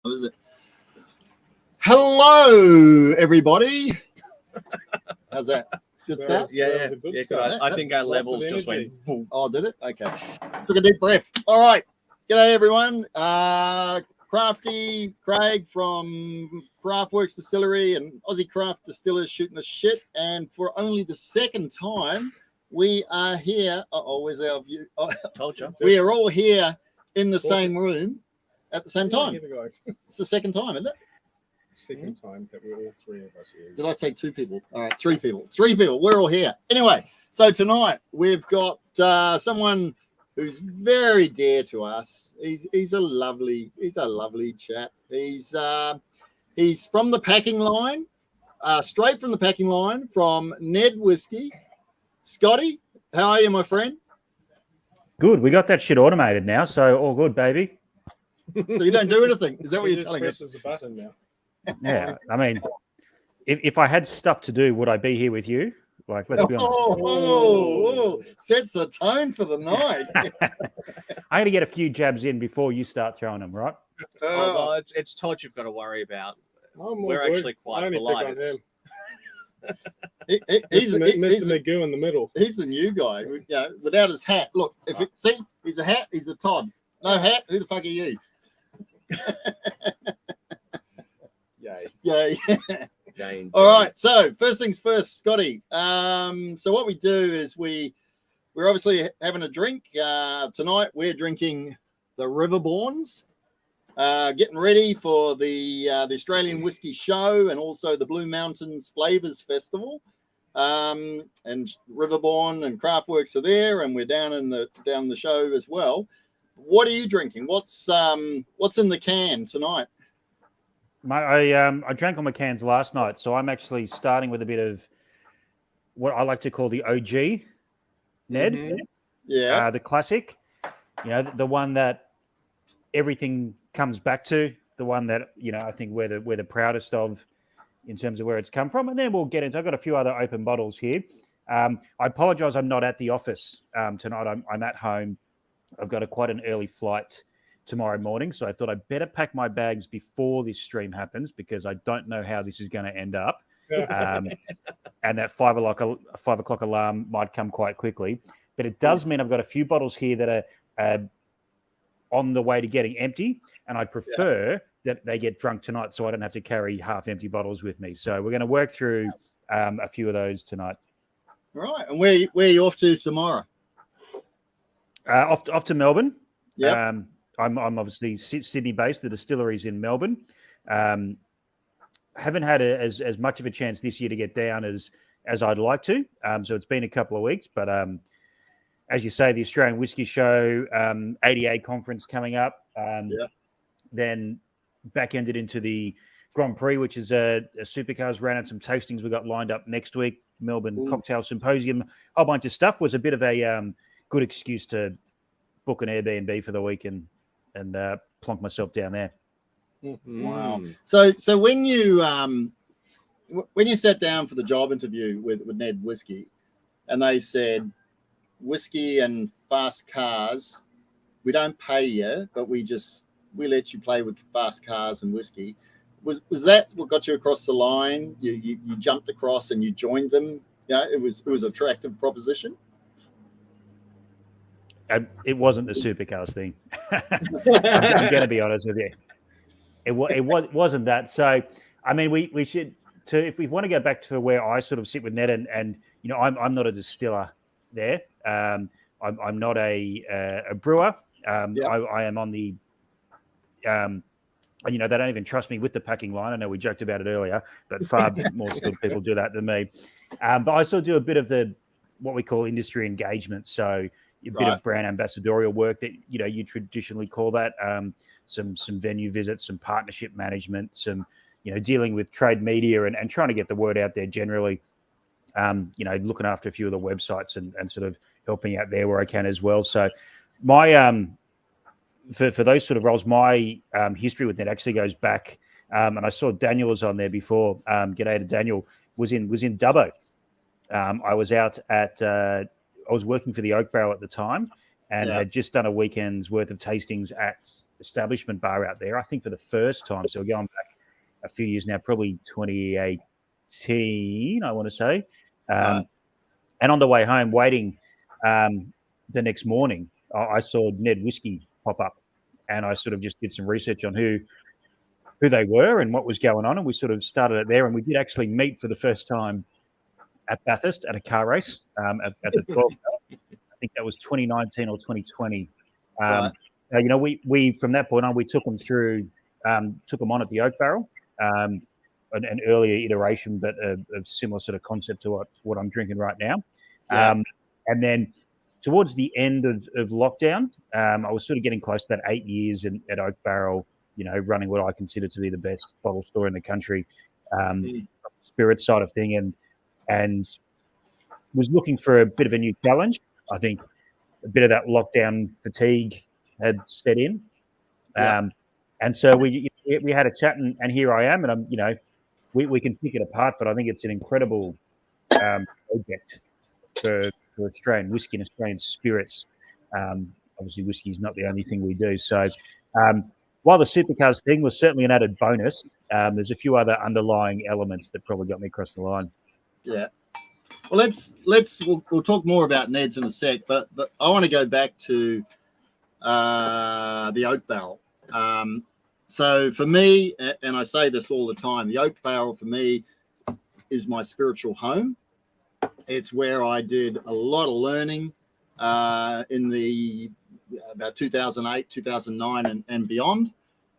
What is it? Hello, everybody. How's that? Good stuff? Yeah. I think our levels just went. Oh, did it? Okay. Took a deep breath. All right. G'day, everyone. Crafty, Craig from Craftworks Distillery and Aussie Craft Distillers shooting the shit. And for only the second time, we are here. Where's our view? Told you. We are all here in the same room at the same time. Here we go. It's the second time, isn't it? Second time that we're all three of us here. Did I say two people? All right, three people. Three people. We're all here. Anyway, so tonight we've got someone who's very dear to us. He's a lovely chap. He's from the packing line, straight from the packing line from NED Whisky. Scotty, how are you, my friend? Good. We got that shit automated now, so all good, baby. So you don't do anything. Is that what you're telling us? Presses the button now. Yeah, I mean, if I had stuff to do, would I be here with you? Like, let's be honest. Sets the tone for the night. I got to get a few jabs in before you start throwing them, right? Well, it's Todd you've got to worry about. We're actually quite polite. He's Mr. Magoo in the middle. He's the new guy, without his hat. Look, see, he's a hat. He's a Todd. No hat. Who the fuck are you? Yay. All right. So first things first, Scotty. So what we do is we're obviously having a drink tonight. We're drinking the Riverbournes, getting ready for the Australian Whisky Show and also the Blue Mountains Flavors Festival. And Riverbourne and Craftworks are there, and we're down the show as well. What are you drinking? What's in the can tonight? I drank all my cans last night, so I'm actually starting with a bit of what I like to call the OG NED. Mm-hmm. Yeah. The classic. The one that everything comes back to, the one that, I think we're the proudest of in terms of where it's come from. And then we'll get into, I've got a few other open bottles here. I apologize, I'm not at the office tonight. I'm at home. I've got quite an early flight tomorrow morning, so I thought I'd better pack my bags before this stream happens because I don't know how this is going to end up. And that 5 o'clock alarm might come quite quickly. But it does mean I've got a few bottles here that are on the way to getting empty, and I prefer that they get drunk tonight so I don't have to carry half-empty bottles with me. So we're going to work through a few of those tonight. Right, and where are you off to tomorrow? Off to Melbourne. Yeah. I'm obviously Sydney-based. The distillery's in Melbourne. Haven't had as much of a chance this year to get down as I'd like to. So it's been a couple of weeks. But as you say, the Australian Whisky Show, ADA conference coming up. Then back-ended into the Grand Prix, which is a supercars, ran out some tastings we got lined up next week. Melbourne Cocktail Symposium, a whole bunch of stuff. Was a bit of a good excuse to book an Airbnb for the week and plonk myself down there. Wow. So when you sat down for the job interview with NED Whisky, and they said whiskey and fast cars, we don't pay you, but we let you play with fast cars and whiskey. Was that what got you across the line? You jumped across and you joined them. It was an attractive proposition. It wasn't the supercars thing. I'm going to be honest with you. It wasn't that. So, I mean, we should, if we want to go back to where I sort of sit with NED, and I'm not a distiller there. I'm not a brewer. I am on the, they don't even trust me with the packing line. I know we joked about it earlier, but far more skilled people do that than me. But I still do a bit of what we call industry engagement. So, a bit of brand ambassadorial work that you traditionally call that, some venue visits, some partnership management, some dealing with trade media and trying to get the word out there generally. Looking after a few of the websites and sort of helping out there where I can as well. So my for those sort of roles, my history with NED actually goes back, and I saw Daniel was on there before. G'day to Daniel. Was in Dubbo. I was out at. I was working for the Oak Barrel at the time, and had just done a weekend's worth of tastings at Establishment Bar out there, I think for the first time. So we're going back a few years now, probably 2018, I want to say. And on the way home, waiting the next morning, I saw NED Whisky pop up, and I sort of just did some research on who they were and what was going on, and we sort of started it there, and we did actually meet for the first time at Bathurst at a car race at the 12. I think that was 2019 or 2020. We from that point on, we took them through, took them on at the Oak Barrel, an earlier iteration, but a similar sort of concept to what I'm drinking right now. And then towards the end of lockdown, I was sort of getting close to that 8 years at Oak Barrel, running what I consider to be the best bottle store in the country, spirit side of thing, and was looking for a bit of a new challenge. I think a bit of that lockdown fatigue had set in. And so we had a chat, and here I am, and I'm, we can pick it apart, but I think it's an incredible project for Australian whiskey and Australian spirits. Obviously, whiskey is not the only thing we do. So while the supercars thing was certainly an added bonus, there's a few other underlying elements that probably got me across the line. Yeah. Well, we'll talk more about NEDs in a sec, but I want to go back to the Oak Barrel. So for me, and I say this all the time, the Oak Barrel for me is my spiritual home. It's where I did a lot of learning in the about 2008, 2009 and beyond.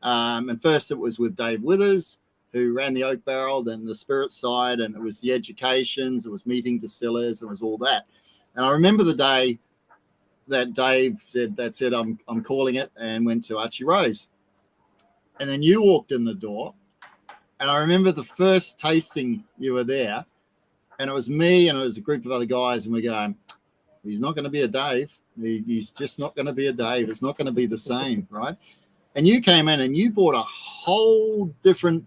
And first it was with Dave Withers, who ran the Oak Barrel, then the spirit side, and it was the educations, it was meeting distillers, it was all that. And I remember the day that Dave said I'm calling it, and went to Archie Rose. And then you walked in the door, and I remember the first tasting you were there, and it was me and it was a group of other guys, and we're going, he's not going to be a Dave. He's just not going to be a Dave. It's not going to be the same, right? And you came in and you brought a whole different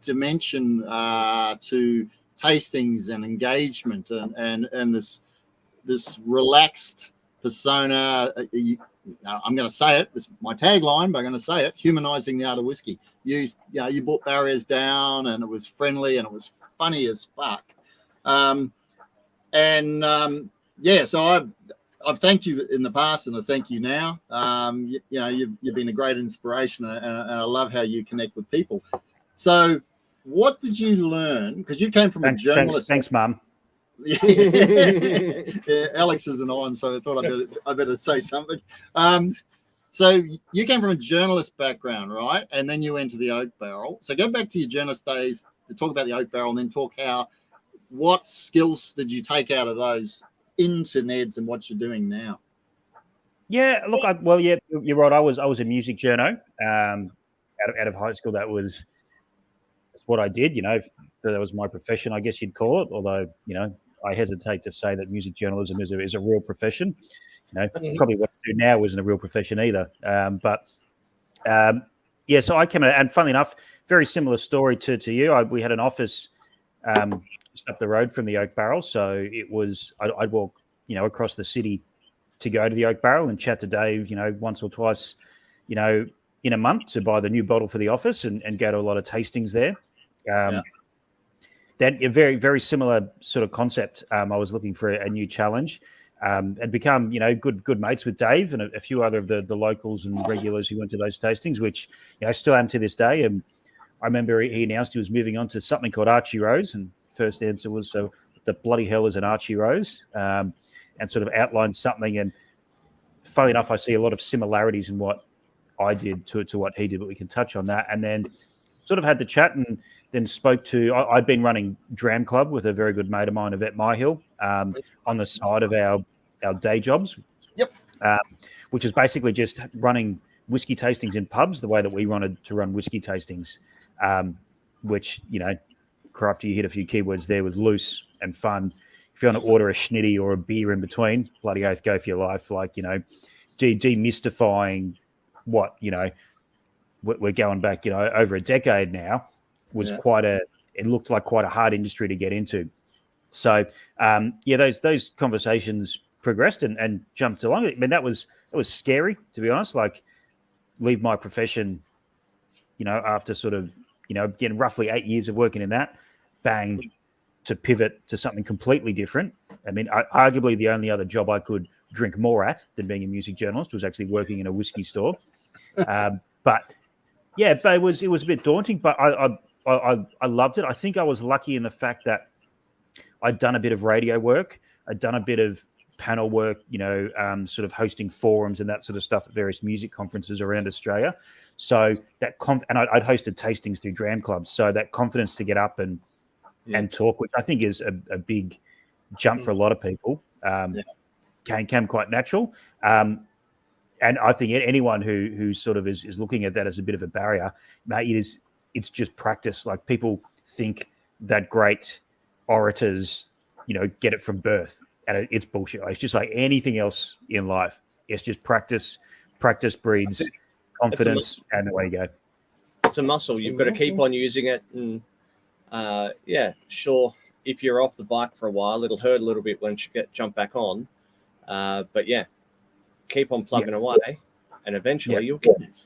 dimension to tastings and engagement and this relaxed persona. I'm going to say it. It's my tagline, but I'm going to say it: humanizing the art of whiskey. You brought barriers down, and it was friendly and it was funny as fuck. So I've thanked you in the past, and I thank you now. You've been a great inspiration, and I love how you connect with people. So, what did you learn? Because you came from a journalist. Thanks, Mum. Yeah, Alex isn't on, so I thought I better say something. So you came from a journalist background, right? And then you went to the Oak Barrel. So go back to your journalist days to talk about the Oak Barrel, and then talk what skills did you take out of those into NEDs and what you're doing now? Yeah, look, you're right. I was a music journo out of high school. That's what I did. That was my profession, I guess you'd call it. Although I hesitate to say that music journalism is a real profession. Probably what I do now isn't a real profession either. So I came in, and funnily enough, very similar story to you. We had an office just up the road from the Oak Barrel, so it was I'd walk across the city to go to the Oak Barrel and chat to Dave once or twice in a month to buy the new bottle for the office and go to a lot of tastings there. Then a very, very similar sort of concept. I was looking for a new challenge and become good mates with Dave and a few other of the locals and regulars who went to those tastings, which I still am to this day. And I remember he announced he was moving on to something called Archie Rose, and first answer was, so the bloody hell is an Archie Rose, and sort of outlined something. And funnily enough, I see a lot of similarities in what I did to what he did, but we can touch on that. And then sort of had the chat, and then spoke to, I'd been running Dram Club with a very good mate of mine, Yvette Myhill, on the side of our day jobs. Yep. Which is basically just running whiskey tastings in pubs the way that we wanted to run whiskey tastings, which, Crafty, you hit a few keywords there with loose and fun. If you want to order a schnitty or a beer in between, bloody oath, go for your life. Like, demystifying what, we're going back, over a decade now, was it looked like quite a hard industry to get into. So, those conversations progressed and jumped along. I mean, it was scary, to be honest. Like, leave my profession, after sort of, again, roughly 8 years of working in that, bang, to pivot to something completely different. I mean, arguably the only other job I could drink more at than being a music journalist was actually working in a whiskey store. But it was a bit daunting, but I loved it. I think I was lucky in the fact that I'd done a bit of radio work. I'd done a bit of panel work, sort of hosting forums and that sort of stuff at various music conferences around Australia. So that and I'd hosted tastings through Dram Clubs. So that confidence to get up and talk, which I think is a big jump for a lot of people, came quite natural. And I think anyone who sort of is looking at that as a bit of a barrier, mate, it's just practice. Like, people think that great orators, get it from birth, and it's bullshit. It's just like anything else in life. It's just practice. Practice breeds confidence, and away you go. It's a muscle. You've got to keep on using it. And sure, if you're off the bike for a while, it'll hurt a little bit once you jump back on. But keep on plugging away, and eventually you'll get it.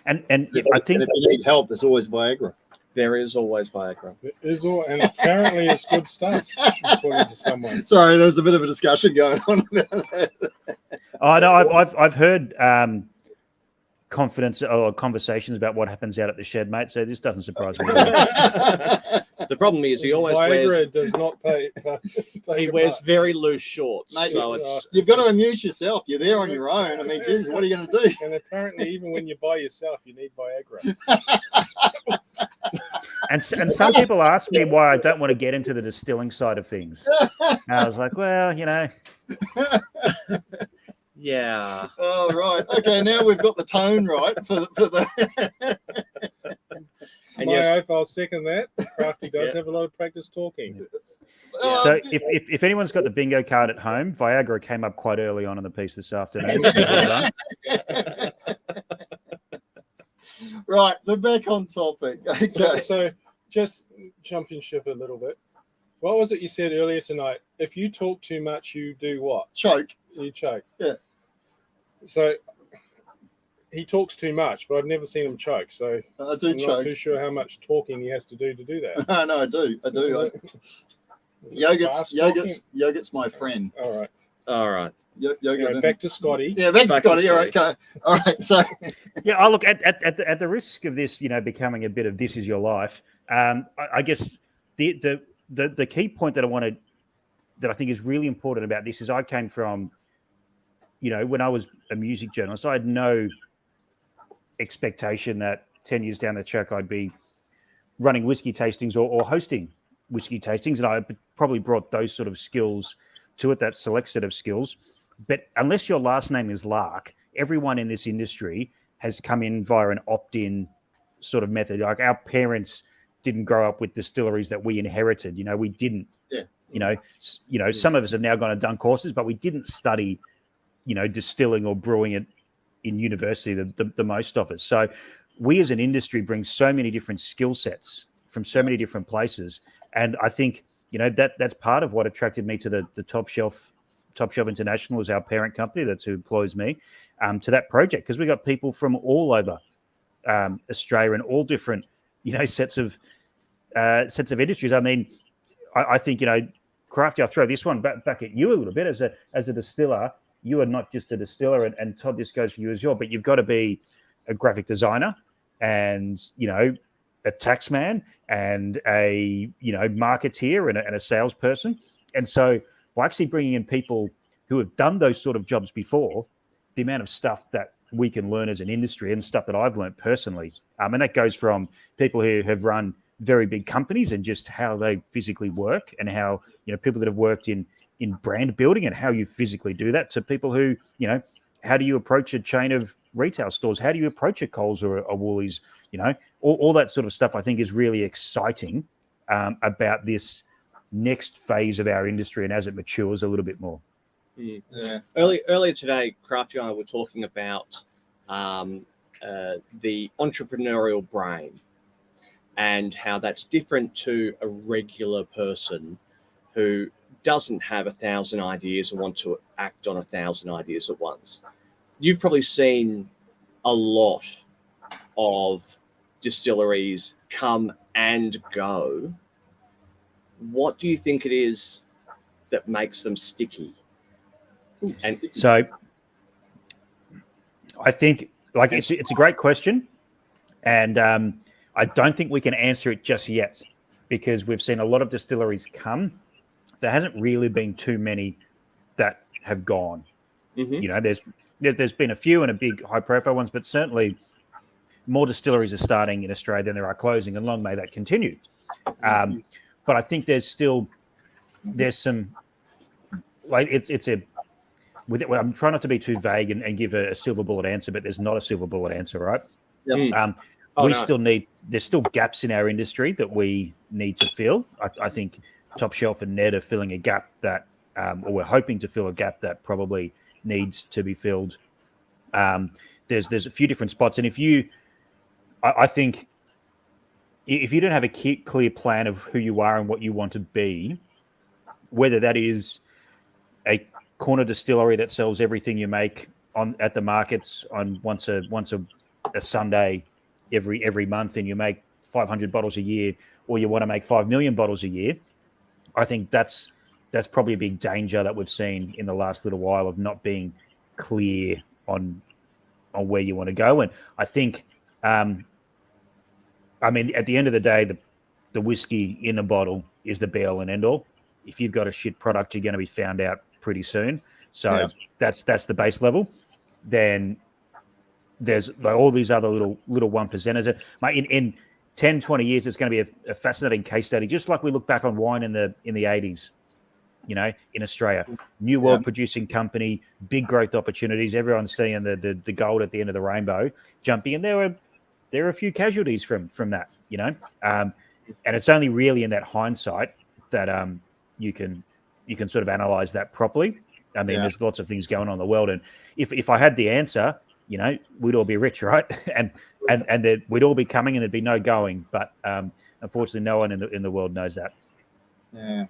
And I think if you need help, there's always Viagra. There is always Viagra. It is and apparently it's good stuff, according to someone. Sorry, there's a bit of a discussion going on. Oh no, I've heard confidence or conversations about what happens out at the shed, mate. So this doesn't surprise me. The problem is he always Viagra does not pay. He wears very loose shorts. Mate, so you've got to amuse yourself. You're there on your own. I mean, Jesus, what are you going to do? And apparently, even when you're by yourself, you need Viagra. And some people ask me why I don't want to get into the distilling side of things. And I was like, well, Yeah. Oh, right. Okay, now we've got the tone right for the. And oath, I'll second that. Crafty does have a lot of practice talking. So if anyone's got the bingo card at home, Viagra came up quite early on in the piece this afternoon. Right, so back on topic. Okay. So just jumping ship a little bit. What was it you said earlier tonight? If you talk too much, you do what? Choke. You choke. Yeah. So he talks too much, but I've never seen him choke. So I do I'm choke. not too sure how much talking he has to do that. No, I do. Yogurt's my friend. All right. Yogurt. Back to Scotty. Yeah, back to Scotty. All right, okay. All right. So yeah, I look at the risk of this, becoming a bit of this is your life. I guess the key point that I think is really important about this is I came from, when I was a music journalist, I had no expectation that 10 years down the track I'd be running whiskey tastings or hosting whiskey tastings, and I probably brought those sort of skills to it, that select set of skills. But unless your last name is Lark, everyone in this industry has come in via an opt-in sort of method. Like, our parents didn't grow up with distilleries that we inherited. We didn't. Yeah. Some of us have now gone and done courses, but we didn't study, distilling or brewing it in university. The most of us. So we as an industry bring so many different skill sets from so many different places, and I think that's part of what attracted me to the Top Shelf International is our parent company. That's who employs me to that project, because we got people from all over Australia and all different sets of industries. I mean, I think Crafty, I'll throw this one back at you a little bit as a distiller. You are not just a distiller, and Todd, this goes for you as well. But you've got to be a graphic designer, and a tax man, and a marketeer, and a salesperson. And so, by actually bringing in people who have done those sort of jobs before, the amount of stuff that we can learn as an industry and stuff that I've learned personally, and that goes from people who have run very big companies and just how they physically work, and how people that have worked in brand building and how you physically do that, to people who how do you approach a chain of retail stores, how do you approach a Coles or a Woolies, all that sort of stuff. I think is really exciting about this next phase of our industry and as it matures a little bit more. Yeah. Earlier today, Crafty and I were talking about the entrepreneurial brain and how that's different to a regular person who doesn't have 1,000 ideas and want to act on 1,000 ideas at once. You've probably seen a lot of distilleries come and go. What do you think it is that makes them sticky? And So I think it's a great question, and I don't think we can answer it just yet because we've seen a lot of distilleries come. There hasn't really been too many that have gone. You know, there's been a few and a big high profile ones, but certainly more distilleries are starting in Australia than there are closing, and long may that continue. But I think there's some like I'm trying not to be too vague and give a silver bullet answer, but there's not a silver bullet answer, right? Yep. There's still gaps in our industry that we need to fill. I think Top Shelf and NED are filling a gap that, or we're hoping to fill a gap that probably needs to be filled. There's a few different spots, and I think if you don't have a clear plan of who you are and what you want to be, whether that is a corner distillery that sells everything you make at the markets on once a Sunday every month, and you make 500 bottles a year, or you want to make 5 million bottles a year, I think that's probably a big danger that we've seen in the last little while of not being clear on where you want to go. And I think, I mean, at the end of the day, the whiskey in the bottle is the be all and end all. If you've got a shit product, you're going to be found out pretty soon. So that's the base level. Then there's like all these other little 1%ers. In 10, 20 years, it's going to be a fascinating case study, just like we look back on wine in the 80s, you know, in Australia. New world producing company, big growth opportunities. Everyone's seeing the gold at the end of the rainbow jumping, and there are a few casualties from that, you know. And it's only really in that hindsight that you can sort of analyze that properly. I mean, there's lots of things going on in the world, and if I had the answer, you know, we'd all be rich, right? and we'd all be coming, and there'd be no going. But unfortunately, no one in the world knows that. Yeah,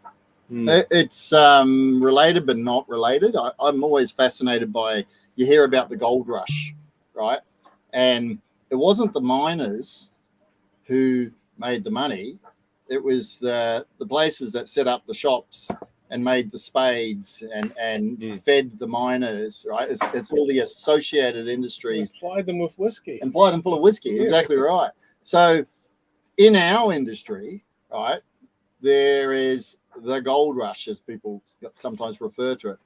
it's related but not related. I'm always fascinated by, you hear about the gold rush, right? And it wasn't the miners who made the money. It was the places that set up the shops and made the spades and fed the miners, right? It's all the associated industries. And applied them with whiskey. And applied them full of whiskey, exactly right. So in our industry, right, there is the gold rush, as people sometimes refer to it,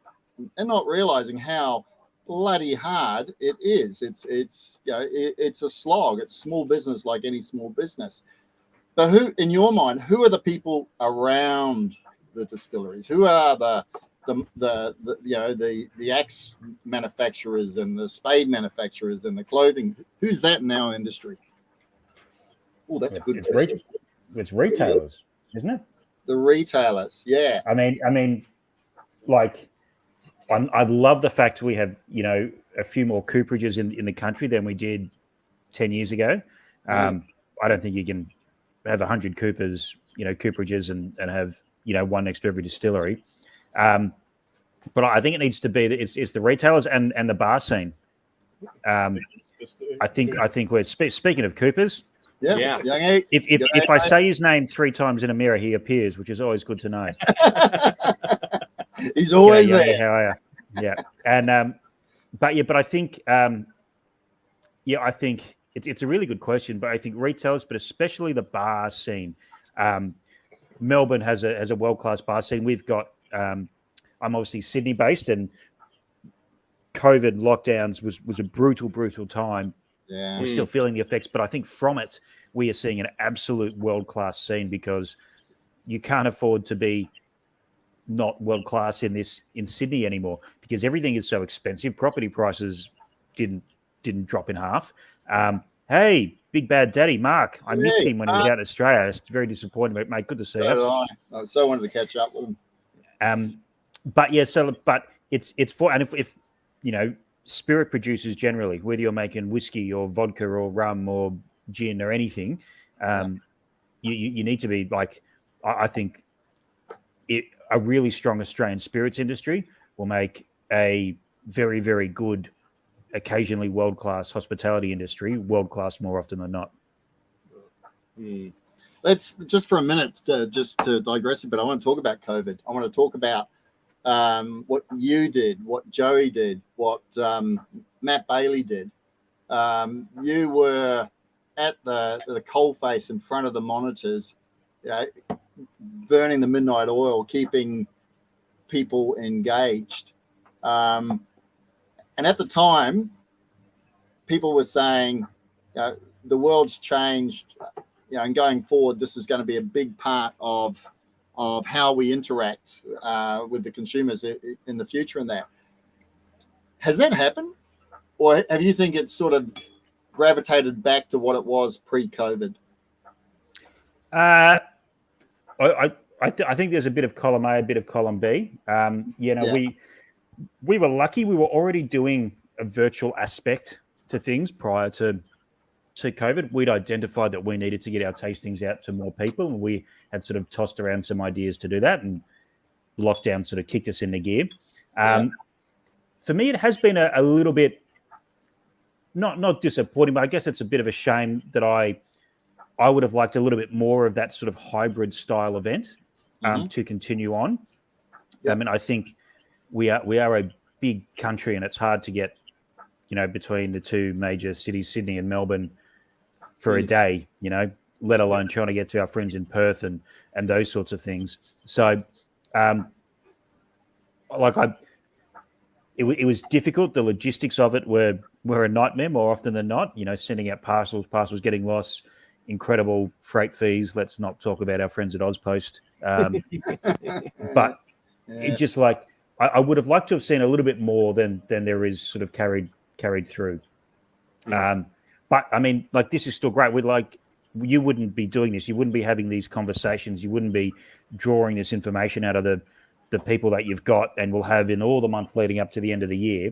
and not realizing how bloody hard it is. It's you know, it's a slog. It's small business like any small business. But who, in your mind, who are the people around the distilleries? Who are the axe manufacturers and the spade manufacturers and the clothing? Who's that in our industry? Oh, that's a good question. It's retailers, isn't it? The retailers, yeah. I mean, like, I love the fact we have, you know, a few more cooperages in the country than we did 10 years ago. I don't think you can have 100 cooperages and have, you know, one next to every distillery. But I think it needs to be that it's the retailers and the bar scene. I think we're speaking of coopers. Yeah. If I say his name 3 times in a mirror, he appears, which is always good to know. He's always there. How are you? Yeah, and but I think I think it's a really good question. But I think retailers, but especially the bar scene. Melbourne has a world-class bar scene. We've got I'm obviously Sydney based, and COVID lockdowns was a brutal time. Yeah, we're still feeling the effects, but I think from it we are seeing an absolute world-class scene, because you can't afford to be not world-class in Sydney anymore, because everything is so expensive. Property prices didn't drop in half. Hey, Big Bad Daddy, Mark. I missed him when he was out in Australia. It's very disappointing, mate. Good to see us. I so wanted to catch up with him. But it's for, and if you know, spirit producers generally, whether you're making whiskey or vodka or rum or gin or anything, you need to be like, I think a really strong Australian spirits industry will make a very, very good, occasionally world-class hospitality industry, world-class more often than not. Let's just for a minute, just to digress a bit, I want to talk about COVID. I want to talk about what you did, what Joey did, what Matt Bailey did. You were at the coalface in front of the monitors, burning the midnight oil, keeping people engaged. And at the time, people were saying, the world's changed, and going forward, this is going to be a big part of how we interact with the consumers in the future. And that has that happened, or have you think it's sort of gravitated back to what it was pre-COVID? I think there's a bit of column A, a bit of column B. We were lucky. We were already doing a virtual aspect to things prior to COVID. We'd identified that we needed to get our tastings out to more people, and we had sort of tossed around some ideas to do that, and lockdown sort of kicked us into gear. For me, it has been a little bit not disappointing, but I guess it's a bit of a shame that I would have liked a little bit more of that sort of hybrid style event to continue on. Yep. I mean, I think we are a big country, and it's hard to get, between the two major cities, Sydney and Melbourne, for a day, let alone trying to get to our friends in Perth and those sorts of things. So, it was difficult. The logistics of it were a nightmare more often than not. Sending out parcels getting lost, incredible freight fees. Let's not talk about our friends at Ozpost. But it just I would have liked to have seen a little bit more than there is sort of carried through. But I mean, this is still great. You wouldn't be doing this. You wouldn't be having these conversations. You wouldn't be drawing this information out of the people that you've got and will have in all the months leading up to the end of the year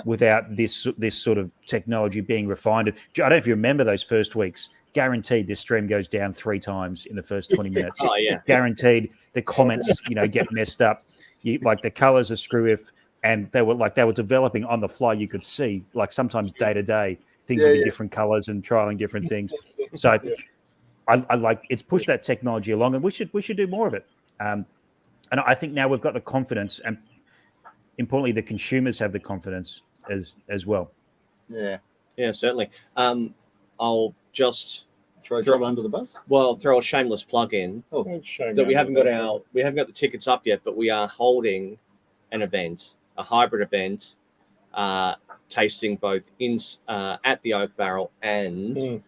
without this sort of technology being refined. I don't know if you remember those first weeks. Guaranteed this stream goes down 3 times in the first 20 minutes. Oh, yeah. Guaranteed the comments, get messed up. The colors are screw if, and they were developing on the fly. You could see, sometimes day to day, things would be different colors and trialing different things. So I like it's pushed that technology along, and we should do more of it. And I think now we've got the confidence, and importantly, the consumers have the confidence as well. Yeah, certainly. I'll just throw under the bus. Well, throw a shameless plug in that we haven't got the tickets up yet, but we are holding an event, a hybrid event, tasting both at the Oak Barrel and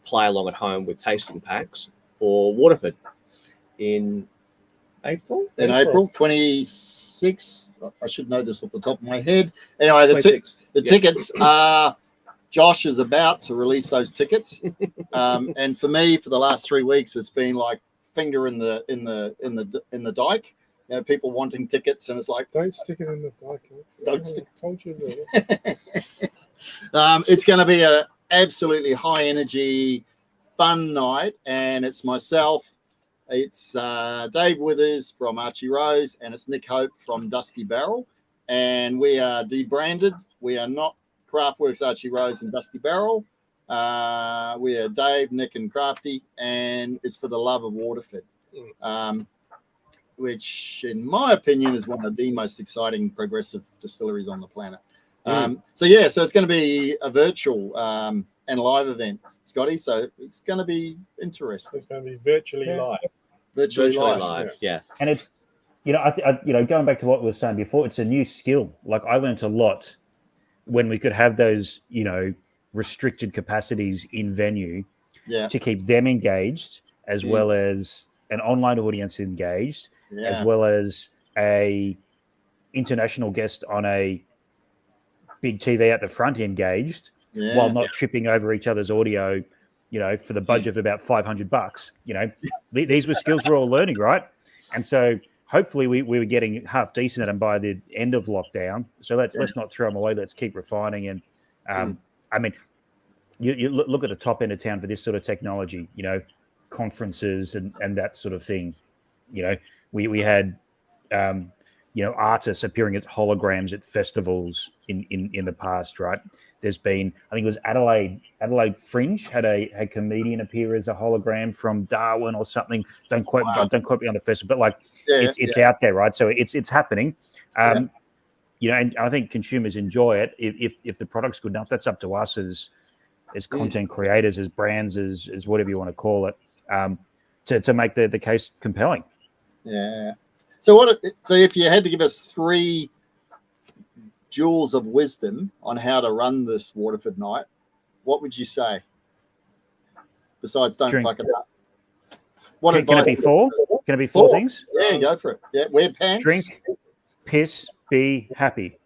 play along at home with tasting packs for Waterford in April. In April 26. I should know this off the top of my head. Anyway, the tickets are. Josh is about to release those tickets, and for me, for the last 3 weeks, it's been like finger in the dike. People wanting tickets, and it's like, don't stick it in the dike. Don't stick. Told you. It's going to be an absolutely high energy, fun night, and it's myself, it's Dave Withers from Archie Rose, and it's Nick Hope from Dusty Barrel, and we are debranded. We are not Craftworks, Archie Rose, and Dusty Barrel. We are Dave, Nick, and Crafty, and it's for the love of Waterford, which, in my opinion, is one of the most exciting progressive distilleries on the planet. So it's going to be a virtual and live event, Scotty. So it's going to be interesting. It's going to be virtually live. Virtually live, yeah. And it's, going back to what we were saying before, it's a new skill. I learned a lot when we could have those, restricted capacities in venue to keep them engaged, as well as an online audience engaged, as well as a international guest on a big TV at the front engaged, while not tripping over each other's audio, for the budget of about $500. These were skills we're all learning, right? And so hopefully we were getting half decent at them by the end of lockdown. So let's not throw them away. Let's keep refining. And I mean, you look at the top end of town for this sort of technology, conferences and that sort of thing. We had artists appearing as holograms at festivals in the past, right? There's been, I think it was Adelaide Fringe had a comedian appear as a hologram from Darwin or something. Don't quote me on the festival, but like it's out there, right? So it's happening. And I think consumers enjoy it if the product's good enough. That's up to us as content creators, as brands, as whatever you want to call it, to make the case compelling. Yeah. So if you had to give us 3 jewels of wisdom on how to run this Waterford night, what would you say? Besides, don't fuck it up. Can it be 4? Can it be 4 things? Yeah, go for it. Yeah, wear pants. Drink, piss, be happy.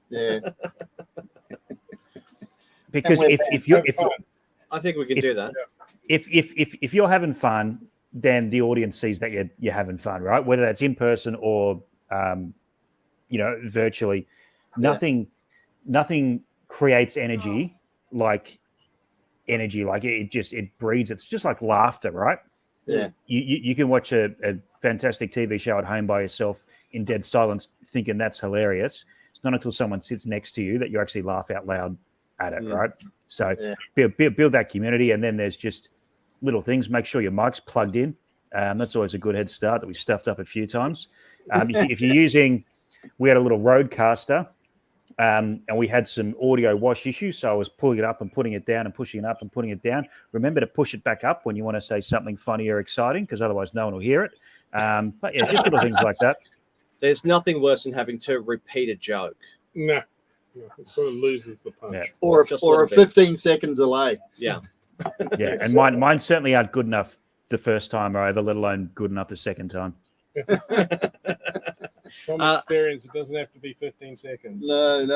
Yeah. Because if you I think we can do that. If you're having fun, then the audience sees that you're having fun, right? Whether that's in person or virtually. Nothing creates energy like it breeds. It's just like laughter, right? Yeah. You can watch a fantastic TV show at home by yourself in dead silence thinking that's hilarious. It's not until someone sits next to you that you actually laugh out loud at it, right? So build that community, and then there's just little things. Make sure your mic's plugged in. That's always a good head start that we stuffed up a few times. If you're using, we had a little Rodecaster, and we had some audio wash issues, so I was pulling it up and putting it down and pushing it up and putting it down. Remember to push it back up when you want to say something funny or exciting, because otherwise no one will hear it. But yeah, just little things like that. There's nothing worse than having to repeat a joke. No, it sort of loses the punch. Yeah. Or a 15-second delay. Yeah. Yeah, and mine certainly aren't good enough the first time over, let alone good enough the second time. From experience, it doesn't have to be 15 seconds. No.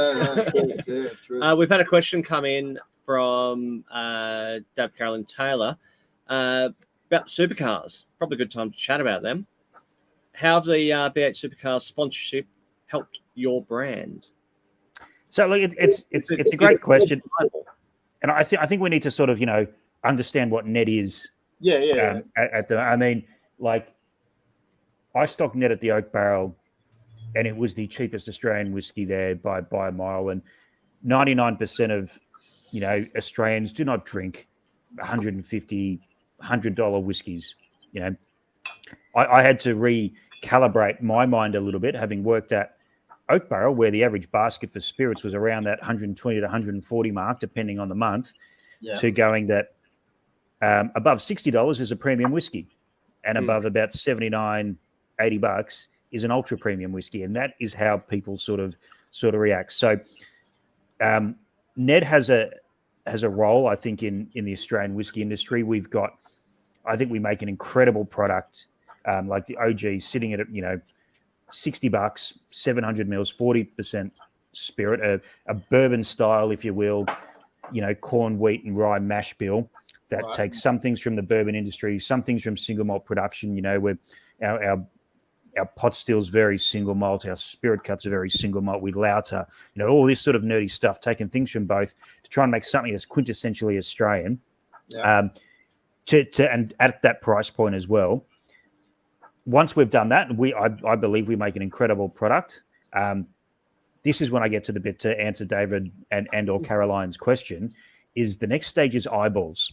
True. We've had a question come in from Dab Carolyn Taylor about supercars. Probably a good time to chat about them. How have the V8 Supercars sponsorship helped your brand? So look, it's a great question, and I think we need to sort of understand what NED is. Yeah. I stocked NED at the Oak Barrel, and it was the cheapest Australian whiskey there by a mile. And 99% of Australians do not drink $150, $100 whiskeys. I had to recalibrate my mind a little bit, having worked at Oak Barrel, where the average basket for spirits was around that 120 to 140 mark, depending on the month, to going that above $60 is a premium whiskey, and above about $79, $80 is an ultra premium whiskey, and that is how people sort of react. So NED has a role, I think, in the Australian whiskey industry. I think we make an incredible product, like the OG sitting at $60, 700 mils, 40% spirit, a bourbon style, if you will, corn, wheat, and rye mash bill that takes some things from the bourbon industry, some things from single malt production. Where our pot still's very single malt, our spirit cuts are very single malt. We lauter, all this sort of nerdy stuff, taking things from both to try and make something that's quintessentially Australian. Yeah. And at that price point as well. Once we've done that, I believe we make an incredible product. This is when I get to the bit to answer David and or Caroline's question. Is the next stage is eyeballs.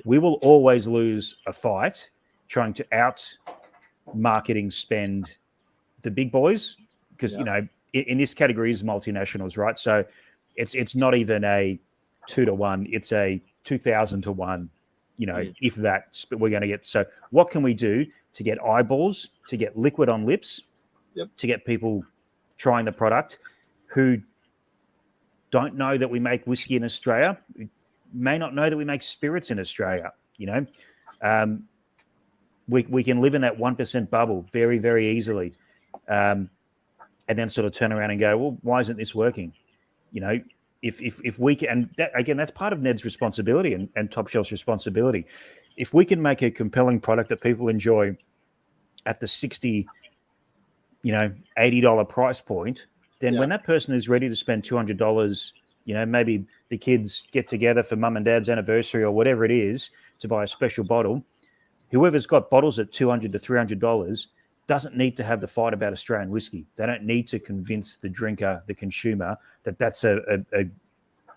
We will always lose a fight trying to out marketing spend the big boys, because in this category is multinationals, right? So it's not even a 2-to-1, it's a 2,000 to 1. If that we're going to get. So what can we do to get eyeballs, to get liquid on lips, to get people trying the product who don't know that we make whiskey in Australia, may not know that we make spirits in Australia. We can live in that 1% bubble very, very easily, and then sort of turn around and go, well, why isn't this working? If we can, and that, again, that's part of NED's responsibility and Top Shelf's responsibility. If we can make a compelling product that people enjoy at the $60, $80 price point, then when that person is ready to spend $200, maybe the kids get together for mum and dad's anniversary or whatever it is to buy a special bottle, whoever's got bottles at $200 to $300 doesn't need to have the fight about Australian whiskey. They don't need to convince the drinker, the consumer, that that's a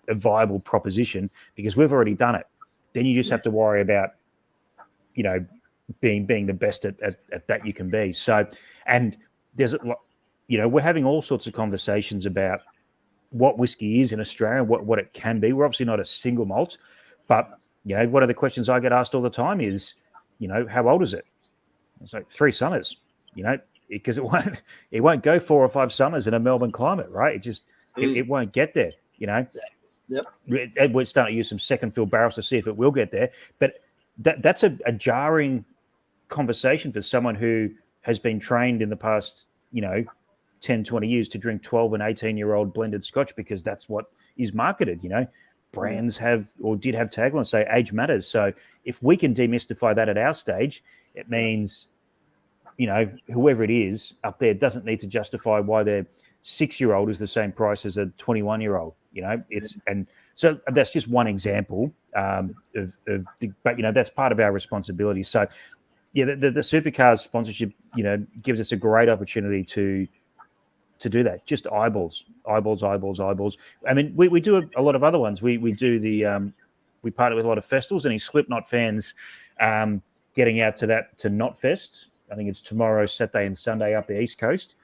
viable proposition, because we've already done it. Then you just have to worry about, being the best at that you can be. So, and there's, we're having all sorts of conversations about what whiskey is in Australia, what it can be. We're obviously not a single malt, but one of the questions I get asked all the time is, how old is it? It's like 3 summers, because it won't go 4 or 5 summers in a Melbourne climate, right? It just it won't get there, Yep. We're starting to use some second fill barrels to see if it will get there, but that's a jarring conversation for someone who has been trained in the past 10, 20 years to drink 12 and 18-year-old blended Scotch, because that's what is marketed. Brands have or did have taglines say age matters. So if we can demystify that at our stage, it means whoever it is up there doesn't need to justify why their 6-year-old is the same price as a 21-year-old. And so that's just one example but that's part of our responsibility. So the supercars sponsorship gives us a great opportunity to do that. Just eyeballs. I mean, we do a lot of other ones. We do we partner with a lot of festivals, and Slipknot fans getting out to Knot Fest. I think it's tomorrow, Saturday and Sunday up the East Coast.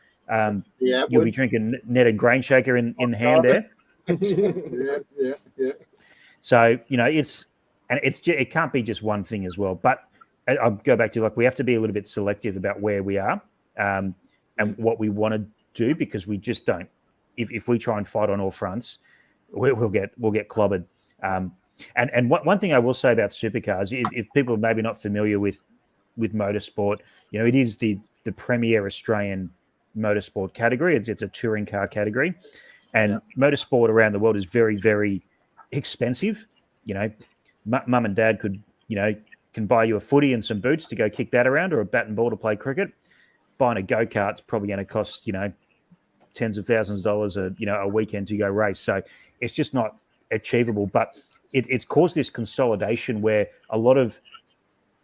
You'll be drinking Ned and Grain Shaker in hand there. yeah. So it can't be just one thing as well. But I'll go back to we have to be a little bit selective about where we are and what we want to do, because we just don't. If we try and fight on all fronts, we'll get clobbered. And one thing I will say about supercars, if people are maybe not familiar with motorsport, it is the premier Australian motorsport category. It's a touring car category, and motorsport around the world is very, very expensive. Mum and dad can buy you a footy and some boots to go kick that around, or a bat and ball to play cricket. Buying a go-kart's probably going to cost tens of thousands of dollars a weekend to go race. So it's just not achievable. But it's caused this consolidation where a lot of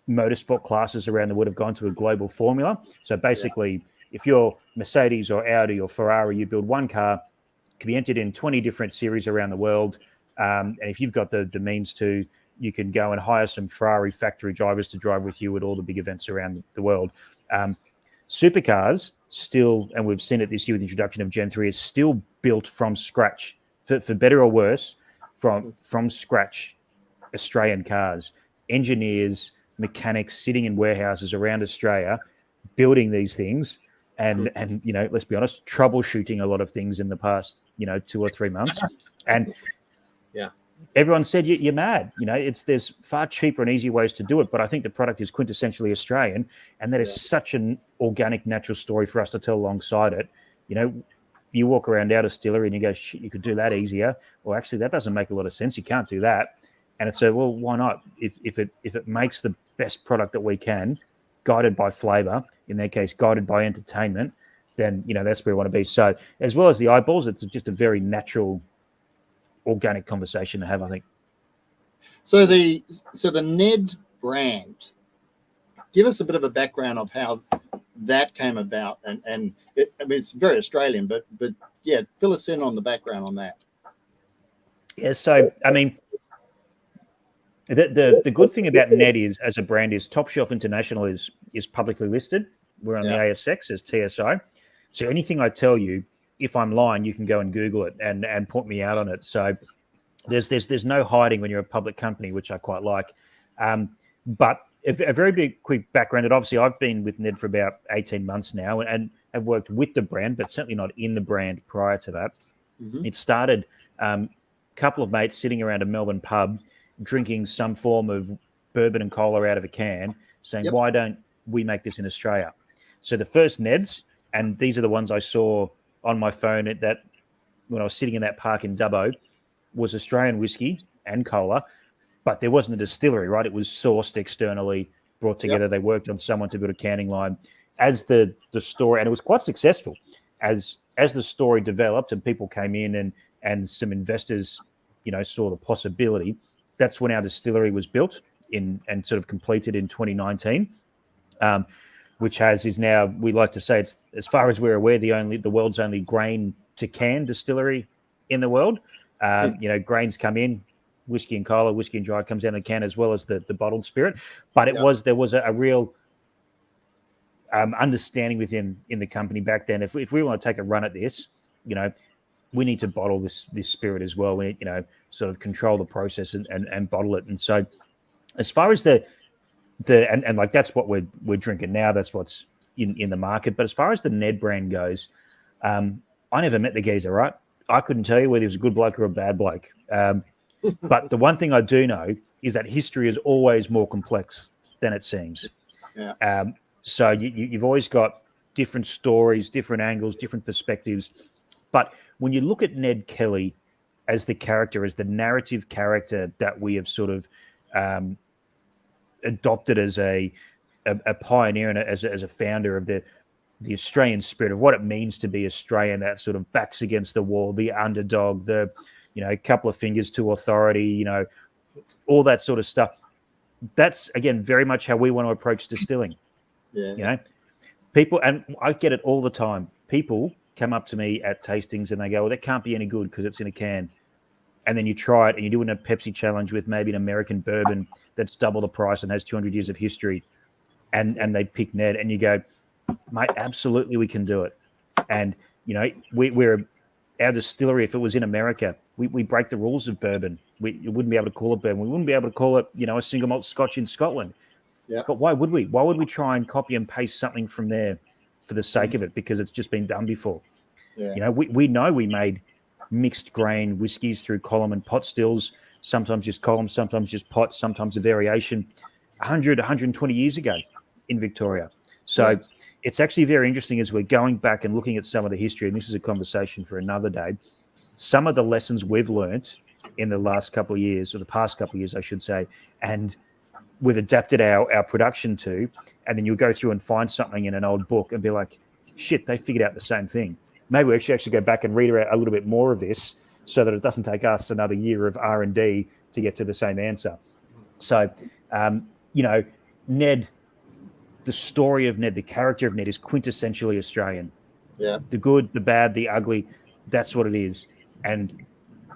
motorsport classes around the world have gone to a global formula. So basically, if you're Mercedes or Audi or Ferrari, you build one car, can be entered in 20 different series around the world. And if you've got the means to, you can go and hire some Ferrari factory drivers to drive with you at all the big events around the world. Supercars still, and we've seen it this year with the introduction of Gen 3, is still built from scratch, for better or worse, from scratch. Australian cars, engineers, mechanics sitting in warehouses around Australia, building these things, and let's be honest, troubleshooting a lot of things in the past 2 or 3 months, and everyone said you're mad. There's far cheaper and easier ways to do it, but I think the product is quintessentially Australian, and that is such an organic, natural story for us to tell alongside it. You walk around our distillery and you go, shit, you could do that easier, or actually that doesn't make a lot of sense. You can't do that, and it's well, why not? If it makes the best product that we can, guided by flavour, in their case, guided by entertainment, then that's where we want to be. So as well as the eyeballs, it's just a very natural, organic conversation to have, I think. So the NED brand, give us a bit of a background of how that came about, and it's very Australian, but fill us in on the background on that. Yeah, so I mean, the good thing about NED is, as a brand, is Top Shelf International is publicly listed. We're on the ASX as TSI. So anything I tell you, if I'm lying, you can go and Google it and point me out on it. So there's no hiding when you're a public company, which I quite like. But a very big quick background. And obviously, I've been with NED for about 18 months now, and have worked with the brand, but certainly not in the brand prior to that. Mm-hmm. It started a couple of mates sitting around a Melbourne pub, drinking some form of bourbon and cola out of a can, saying, why don't we make this in Australia? So the first NEDs, and these are the ones I saw on my phone when I was sitting in that park in Dubbo, was Australian whiskey and cola, but there wasn't a distillery, right? It was sourced externally, brought together. They worked on someone to build a canning line. As the story, and it was quite successful, as the story developed and people came in and some investors, saw the possibility, that's when our distillery was built. in and sort of completed in 2019, which is now, we like to say, it's, as far as we're aware, the world's only grain to can distillery in the world. Grains come in, whiskey and cola, whiskey and dry comes out in a can, as well as the bottled spirit. But there was a real understanding in the company back then. If we want to take a run at this, we need to bottle this spirit as well. We sort of control the process and bottle it. And so, as far as and like that's what we're drinking now. That's what's in the market. But as far as the NED brand goes, I never met the geezer, right? I couldn't tell you whether he was a good bloke or a bad bloke. But the one thing I do know is that history is always more complex than it seems. Yeah. So you've always got different stories, different angles, different perspectives. But when you look at Ned Kelly as the character, as the narrative character that we have sort of adopted as a pioneer and as a founder of the Australian spirit, of what it means to be Australian, that sort of backs against the wall, the underdog, the couple of fingers to authority, all that sort of stuff. That's, again, very much how we want to approach distilling. Yeah. People, and I get it all the time. People come up to me at tastings and they go, well, that can't be any good because it's in a can. And then you try it and you're doing a Pepsi challenge with maybe an American bourbon that's double the price and has 200 years of history. And they pick Ned and you go, mate, absolutely we can do it. And, we're our distillery, if it was in America, we break the rules of bourbon. You wouldn't be able to call it bourbon. We wouldn't be able to call it, a single malt Scotch in Scotland. Yeah. But why would we? Why would we try and copy and paste something from there for the sake of it? Because it's just been done before. Yeah. We know we made mixed grain whiskies through column and pot stills, sometimes just column, sometimes just pot, sometimes a variation, 100, 120 years ago in Victoria. So it's actually very interesting as we're going back and looking at some of the history, and this is a conversation for another day, some of the lessons we've learnt in the last couple of years, or the past couple of years, I should say, and we've adapted our production to, and then you'll go through and find something in an old book and be like, shit, they figured out the same thing. Maybe we actually go back and read a little bit more of this so that it doesn't take us another year of R&D to get to the same answer. So, Ned, the story of Ned, the character of Ned is quintessentially Australian. Yeah. The good, the bad, the ugly, that's what it is. And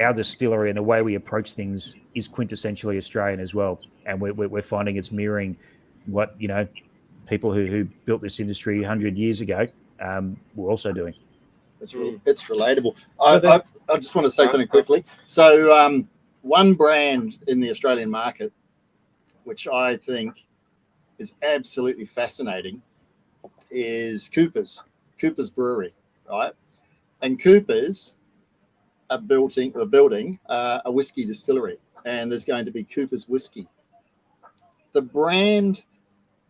our distillery and the way we approach things is quintessentially Australian as well. And we're finding it's mirroring what, people who built this industry 100 years ago were also doing. It's relatable. I just want to say something quickly. So one brand in the Australian market, which I think is absolutely fascinating, is Cooper's Brewery, right? And Cooper's are building a whiskey distillery, and there's going to be Cooper's Whisky. The brand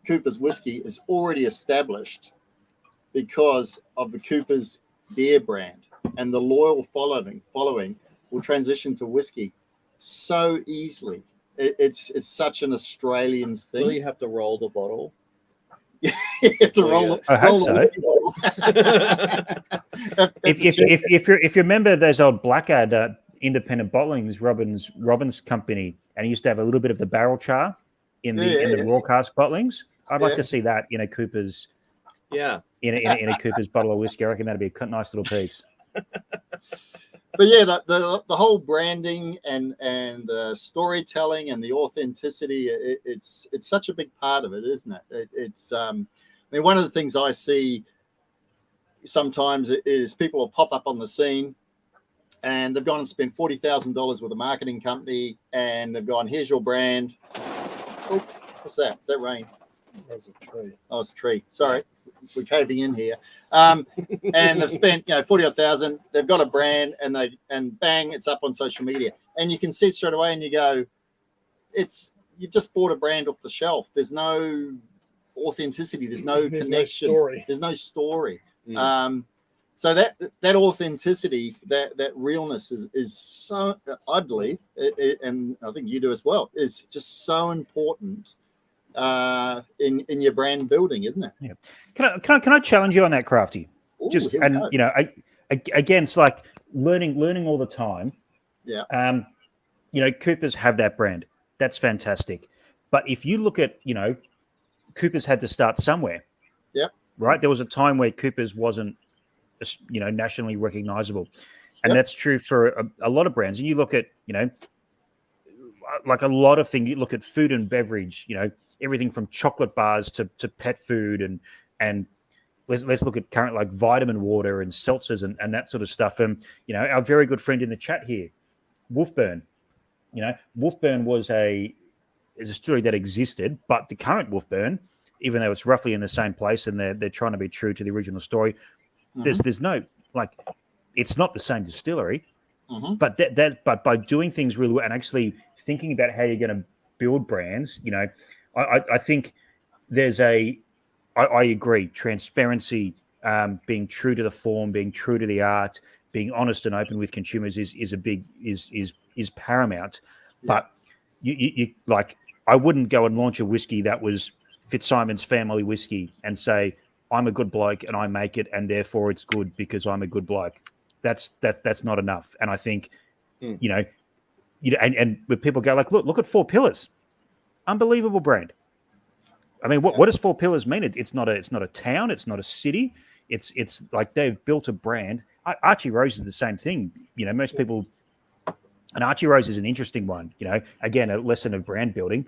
Cooper's Whisky is already established because of the Cooper's beer brand, and the loyal following will transition to whiskey so easily. It's such an Australian thing. Will you have to roll the bottle? You have to roll. I hope so. If you remember those old Blackad independent bottlings, Robbins company, and he used to have a little bit of the barrel char in the raw cask bottlings. I'd like to see that in a Cooper's. Yeah. In a Cooper's bottle of whiskey. I reckon that'd be a nice little piece. But yeah, the whole branding and the storytelling and the authenticity, it's such a big part of it, isn't it? It's one of the things I see sometimes is people will pop up on the scene and they've gone and spent $40,000 with a marketing company, and they've gone, here's your brand. Oh, what's that? Is that rain? That's a tree. Oh, it's a tree. Sorry, we're caving in here. And they've spent, $40,000. They've got a brand, and bang, it's up on social media, and you can see it straight away, and you go, you just bought a brand off the shelf. There's no authenticity. There's no connection. There's no story. So that authenticity, that realness is so, I believe, and I think you do as well, is just so important in your brand building, isn't it? Yeah. Can I challenge you on that, Crafty? Ooh, Again, it's like learning all the time. Yeah. Coopers have that brand. That's fantastic. But if you look at, Cooper's had to start somewhere. Yep. Right. There was a time where Cooper's wasn't, nationally recognizable. And that's true for a lot of brands. And you look at, like a lot of things, you look at food and beverage, everything from chocolate bars to pet food and let's look at current like vitamin water and seltzers and that sort of stuff. And, our very good friend in the chat here, Wolfburn, Wolfburn is a story that existed, but the current Wolfburn, even though it's roughly in the same place and they're trying to be true to the original story, there's no, like, it's not the same distillery, but but by doing things really well and actually thinking about how you're going to build brands, I think there's I agree, transparency, being true to the form, being true to the art, being honest and open with consumers is paramount. Yeah. But you like, I wouldn't go and launch a whiskey that was Fitzsimon's family whiskey and say, I'm a good bloke and I make it and therefore it's good because I'm a good bloke. That's not enough. And I think, and when people go like, look at Four Pillars, unbelievable brand. I mean, what does Four Pillars mean? It's not a town. It's not a city. It's like they've built a brand. Archie Rose is the same thing. Most people, and Archie Rose is an interesting one. Again, a lesson of brand building,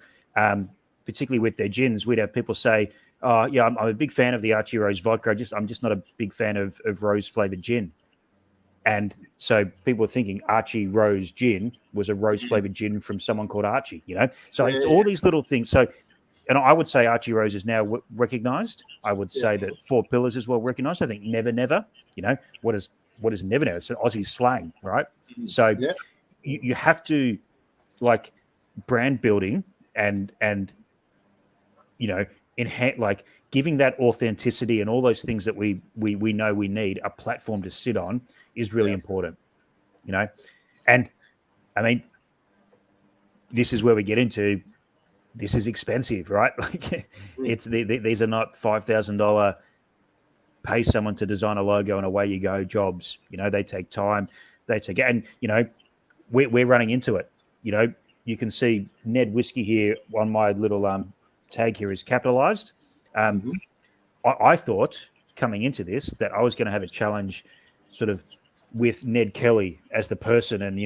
particularly with their gins. We'd have people say, "Oh, yeah, I'm a big fan of the Archie Rose vodka. I'm just not a big fan of rose flavored gin." And so people were thinking Archie Rose gin was a rose flavored gin from someone called Archie. So it's all these little things. So. And I would say Archie Rose is now recognized. I would say that Four Pillars is well recognized. I think Never Never, what is Never Never? It's an Aussie slang, right? So you have to, like, brand building and enhance, like, giving that authenticity and all those things that we know we need a platform to sit on is really important, And I mean, this is where we get into. This is expensive, right? Like, these are not $5,000 pay someone to design a logo and away you go jobs. They take time. And we're running into it. You can see NED Whiskey here on my little tag here is capitalized. I thought coming into this that I was going to have a challenge, sort of with Ned Kelly as the person, and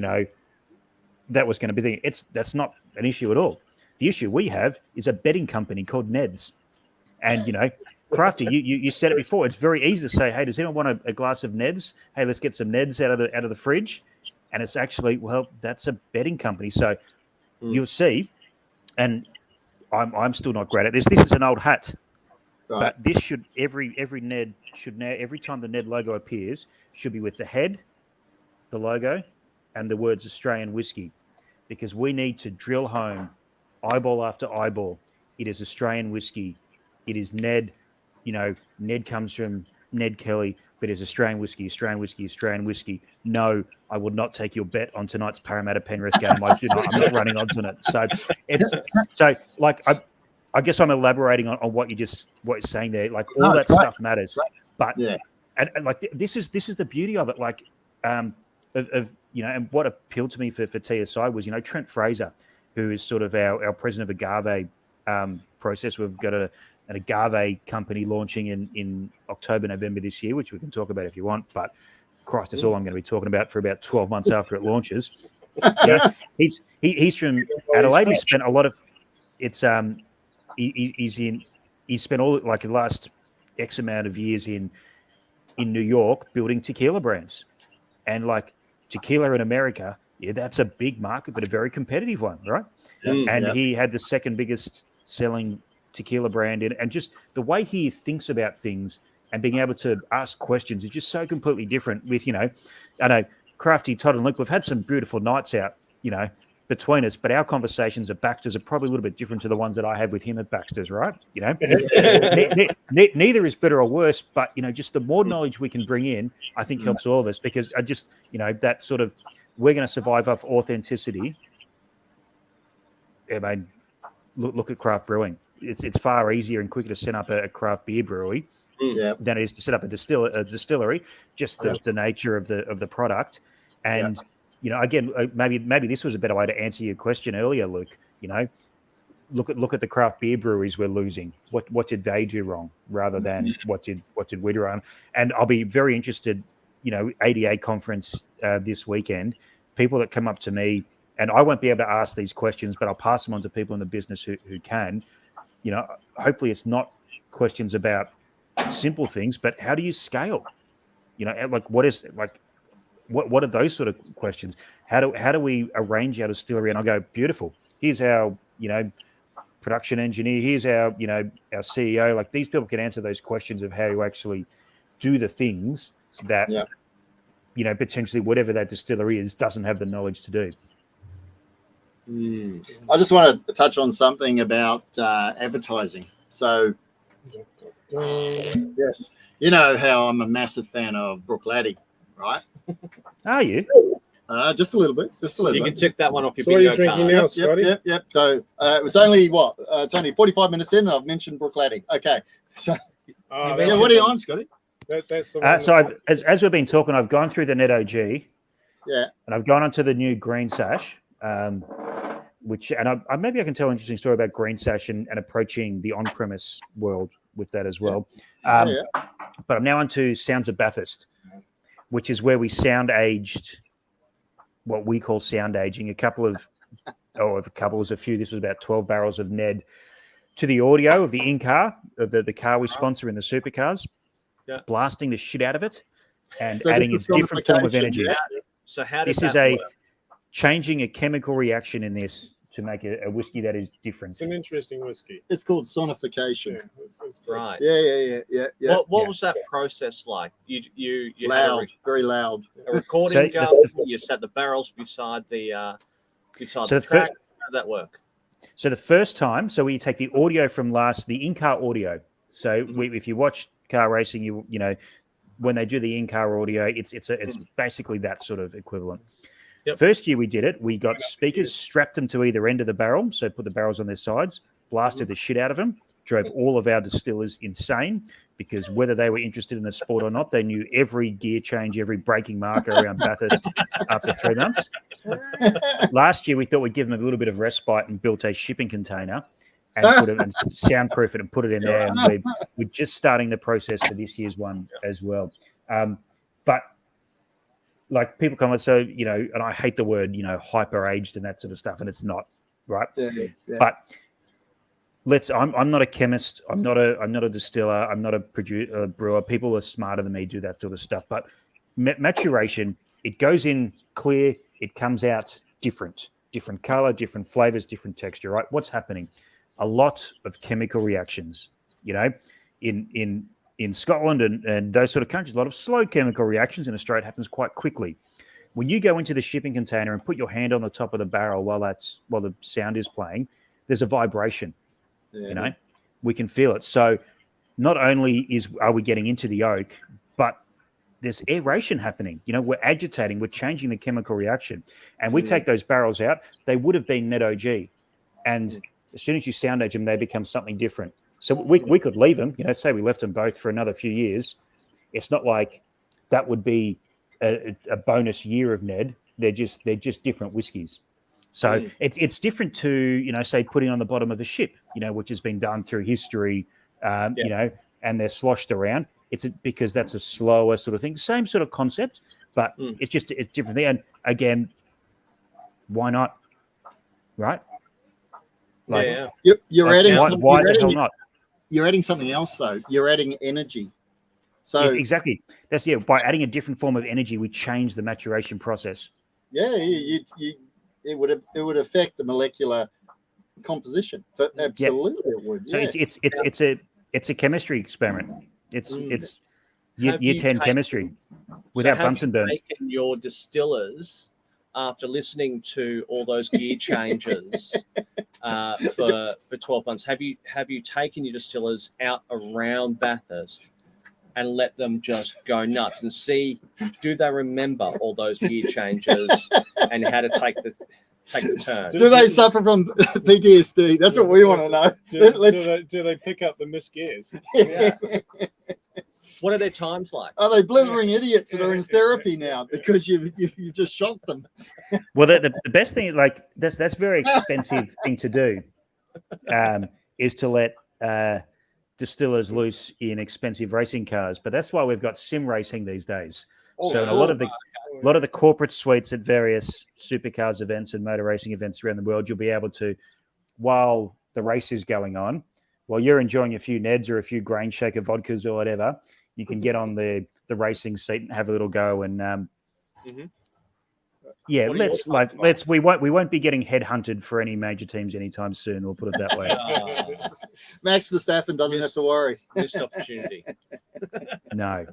that was going to be that's not an issue at all. The issue we have is a betting company called NEDs. And, Crafty, you said it before. It's very easy to say, hey, does anyone want a glass of NEDs? Hey, let's get some NEDs out of the fridge. And it's actually, well, that's a betting company. So you'll see, and I'm still not great at this. This is an old hat. Right. But this should, every NED should now, every time the NED logo appears, should be with the head, the logo, and the words Australian Whisky. Because we need to drill home, eyeball after eyeball, it is Australian whiskey. It is NED. NED comes from Ned Kelly, but it's Australian whiskey, Australian whiskey, Australian whiskey. No, I would not take your bet on tonight's Parramatta Penrith game. I'm not running odds on it. So I guess I'm elaborating on what you're saying there. Like, all that stuff matters. But and like this is the beauty of it. Like and what appealed to me for TSI was Trent Fraser, who is sort of our president of agave process. We've got an agave company launching in October, November this year, which we can talk about if you want. But Christ, that's all I'm going to be talking about for about 12 months after it launches. He's from Adelaide. He spent a lot of he spent all like the last X amount of years in New York building tequila brands, and like tequila in America. Yeah, that's a big market, but a very competitive one, right? He had the second biggest selling tequila brand in, and just the way he thinks about things and being able to ask questions is just so completely different. With I know Crafty, Todd, and Luke, we've had some beautiful nights out, between us, but our conversations at Baxter's are probably a little bit different to the ones that I have with him at Baxter's, right? Neither is better or worse, but just the more knowledge we can bring in, I think helps all of us, because I just that sort of, we're going to survive off authenticity. I mean, look at craft brewing. It's far easier and quicker to set up a craft beer brewery than it is to set up a distillery. Just the nature of the product, and again, maybe this was a better way to answer your question earlier, Luke. look at the craft beer breweries we're losing. What did they do wrong, rather than what did we do wrong? And I'll be very interested. ADA conference this weekend. People that come up to me, and I won't be able to ask these questions, but I'll pass them on to people in the business who can. Hopefully it's not questions about simple things, but how do you scale? Like what are those sort of questions? How do we arrange our distillery? And I'll go, beautiful. Here's our production engineer. Here's our our CEO. Like, these people can answer those questions of how you actually do the things that potentially whatever that distillery is doesn't have the knowledge to do. I just want to touch on something about advertising. So, yes, you know how I'm a massive fan of Brooklady, right? Are you? Just a little bit. Just a little You bit. can tick that one off your So what are you bingo drinking card. now, Yep, Scotty? yep. So it was only it's only 45 minutes in, and I've mentioned Brooklady. Okay. So Oh, Yeah, that's, what are you on, Scotty? that's the one. So as we've been talking, I've gone through the NED OG, Yeah. and I've gone onto the new Green Sash, which, and I maybe I can tell an interesting story about Green Sash and approaching the on-premise world with that as well. Yeah. But I'm now onto Sounds of Bathurst, which is where we sound aged, what we call sound aging, a few. This was about 12 barrels of NED to the audio of the in-car, of the car we sponsor in the supercars, blasting the shit out of it and So adding a this is different form of sonification, energy. yeah? So how does This that is work? changing a chemical reaction in this to make a whiskey that is different. It's an interesting whiskey. It's called sonification. Yeah, it's good. Right. Yeah. What Yeah. was that process like? You had Loud, very loud. a recording So gun. You set the barrels beside the So the the track. fir- How did that work? So the first time, we take the audio from the in-car audio. So if you watch car racing, you know when they do the in-car audio, it's basically that sort of equivalent. Yep. First year we did it, we got speakers, strapped them to either end of the barrel, so put the barrels on their sides, blasted the shit out of them, drove all of our distillers insane, because whether they were interested in the sport or not, they knew every gear change, every braking marker around Bathurst after 3 months. Last year we thought we'd give them a little bit of respite and built a shipping container and put it and soundproof it and put it in there. And we're just starting the process for this year's one as well. But like, people come and say, and I hate the word, hyper aged and that sort of stuff, and it's not, right? Yeah. But I'm not a chemist. I'm not a distiller. I'm not a brewer. People are smarter than me do that sort of stuff. But maturation, it goes in clear, it comes out different color, different flavors, different texture, right? What's happening? A lot of chemical reactions, in Scotland and those sort of countries, a lot of slow chemical reactions. In Australia, it happens quite quickly. When you go into the shipping container and put your hand on the top of the barrel while the sound is playing, there's a vibration. Yeah. We can feel it. So not only are we getting into the oak, but there's aeration happening. We're agitating, we're changing the chemical reaction. And we take those barrels out, they would have been NED OG. And as soon as you sound age them, they become something different. So we could leave them, say we left them both for another few years. It's not like that would be a bonus year of NED. They're just different whiskies. So it's different to, say, putting on the bottom of a ship, which has been done through history, and they're sloshed around. It's because that's a slower sort of thing. Same sort of concept, but it's different. And again, why not? Right? You're Like, adding why the hell not? You're adding something else though. You're adding energy. So Yes, exactly. That's by adding a different form of energy, we change the maturation process. yeah, it would affect the molecular composition. But absolutely, it would. So Yeah. it's a chemistry experiment. It's Have year you 10 taken- chemistry without have bumps and you burns. taken your distillers, after listening to all those gear changes for 12 months, have you taken your distillers out around Bathurst and let them just go nuts and see, do they remember all those gear changes and how to take the turn? Do they suffer from PTSD? That's what we want to know. Do they pick up the missed gears? What are their times like? Are they blithering idiots that are in therapy now because you just shocked them? Well, the best thing, like that's very expensive thing to do. is to let distillers loose in expensive racing cars. But that's why we've got sim racing these days. So in a lot of the corporate suites at various supercars events and motor racing events around the world, you'll be able to, while the race is going on, while you're enjoying a few Neds or a few grain shaker vodkas or whatever, you can get on the racing seat and have a little go. And yeah, we won't be getting headhunted for any major teams anytime soon. We'll put it that way. Max Verstappen doesn't have to worry. Missed opportunity. No.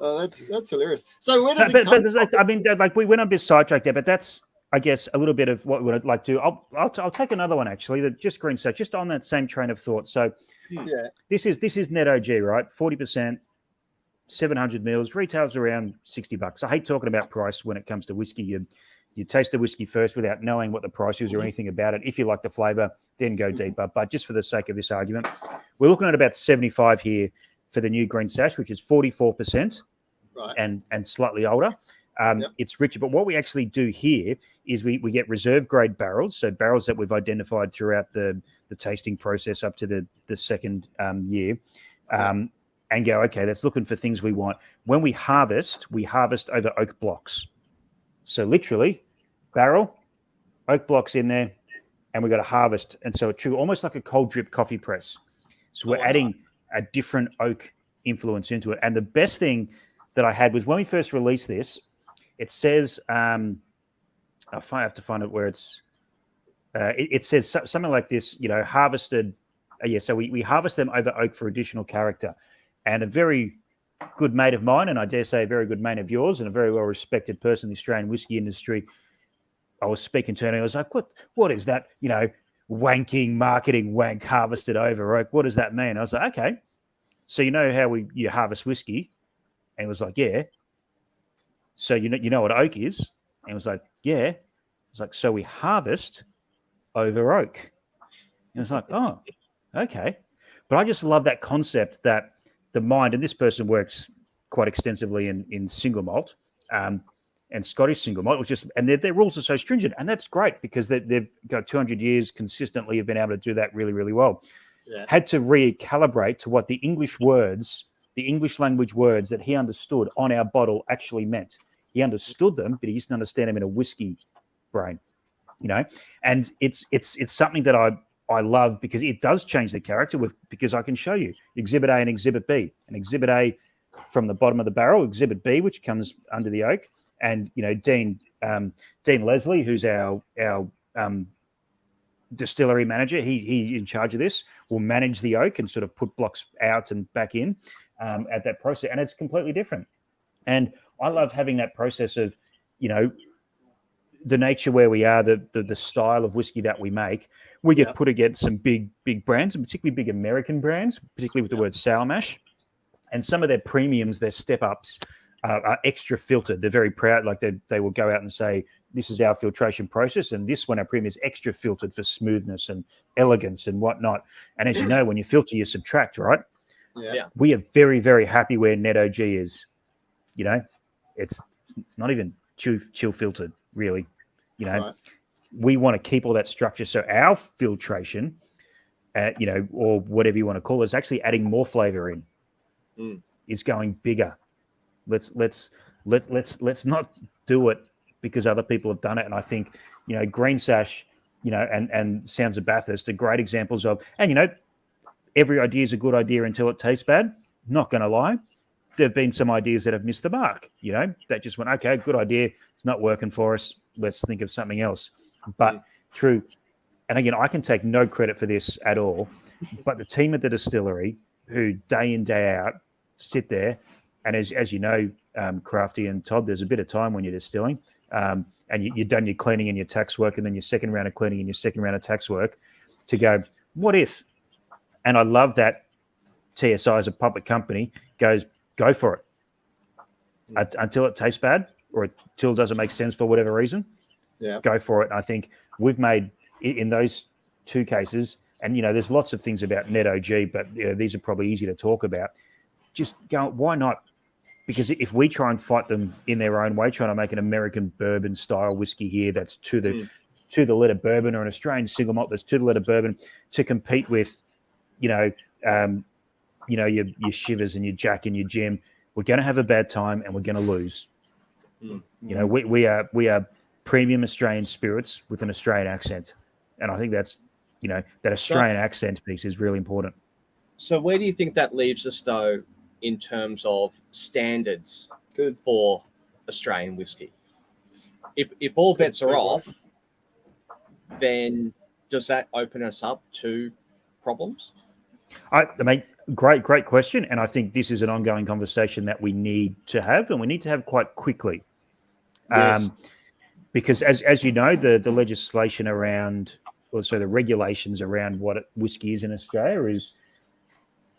Oh, that's hilarious. So where did we went on a bit sidetracked there, but that's, I guess, a little bit of what we would like to do. I'll take another one actually. That just green set, just on that same train of thought. So, yeah, this is NED OG, right? 40%, 700 mils, retails around $60. I hate talking about price when it comes to whiskey. You taste the whiskey first without knowing what the price is or anything about it. If you like the flavour, then go deeper. But just for the sake of this argument, we're looking at about 75 here for the new green sash, which is 44%, right, and slightly older. It's richer. But what we actually do here is we get reserve grade barrels, so barrels that we've identified throughout the tasting process up to the second year, and go, okay, that's looking for things we want. When we harvest over oak blocks. So literally, barrel, oak blocks in there, and we've got to harvest. And so it's almost like a cold drip coffee press. So we're adding a different oak influence into it. And the best thing that I had was when we first released this, it says, I have to find it where it's, it says something like this, harvested. So we harvest them over oak for additional character. And a very good mate of mine, and I dare say a very good mate of yours, and a very well-respected person in the Australian whiskey industry, I was speaking to, and I was like, what is that, wanking marketing wank harvested over oak? What does that mean? I was like, okay. So you know how you harvest whiskey? And he was like, yeah. So you know what oak is? And he was like, yeah. It's like, so we harvest over oak. And I was like, oh, okay. But I just love that concept that the mind, and this person works quite extensively in single malt and Scottish single malt, and their rules are so stringent, and that's great because they've got 200 years consistently have been able to do that really, really well. Yeah. Had to recalibrate to what the English language words that he understood on our bottle actually meant. He understood them, but he used to understand them in a whiskey brain, and it's something that I love because it does change the character because I can show you Exhibit A and Exhibit B. And Exhibit A from the bottom of the barrel, Exhibit B, which comes under the oak. And, Dean Leslie, who's our distillery manager, he in charge of this, will manage the oak and sort of put blocks out and back in at that process. And it's completely different. And I love having that process of, the nature where we are, the style of whiskey that we make. We get put against some big brands, and particularly big American brands, particularly with the word sour mash. And some of their premiums, their step-ups are extra filtered. They're very proud. Like they will go out and say, this is our filtration process. And this one, our premium is extra filtered for smoothness and elegance and whatnot. And as you know, when you filter, you subtract, right? Yeah. We are very, very happy where NED OG is. It's not even chill filtered, really. Right. We want to keep all that structure. So our filtration, or whatever you want to call it, is actually adding more flavor in. Is going bigger. Let's not do it because other people have done it. And I think, Green Sash, and Sounds of Bathurst are great examples of, and every idea is a good idea until it tastes bad. Not going to lie. There've been some ideas that have missed the mark, that just went, okay, good idea. It's not working for us. Let's think of something else. But and again, I can take no credit for this at all, but the team at the distillery who day in, day out sit there, and as you know, Crafty and Todd, there's a bit of time when you're distilling, and you've done your cleaning and your tax work, and then your second round of cleaning and your second round of tax work to go, what if? And I love that TSI as a public company goes, go for it until it tastes bad or until it doesn't make sense for whatever reason. Yeah, go for it. I think we've made in those two cases, and there's lots of things about NED OG, but these are probably easy to talk about. Just go, why not? Because if we try and fight them in their own way, trying to make an American bourbon style whiskey here that's to to the letter bourbon or an Australian single malt that's to the letter bourbon to compete with, your Shivers and your Jack and your Jim, we're going to have a bad time and we're going to lose. We are premium Australian spirits with an Australian accent, and I think that's that Australian accent piece is really important. So where do you think that leaves us, though, in terms of standards for Australian whiskey? If all bets are off, then does that open us up to problems? I mean, great question, and I think this is an ongoing conversation that we need to have, and we need to have quite quickly. Yes. Because as you know, the legislation around, also the regulations around what whiskey is in Australia is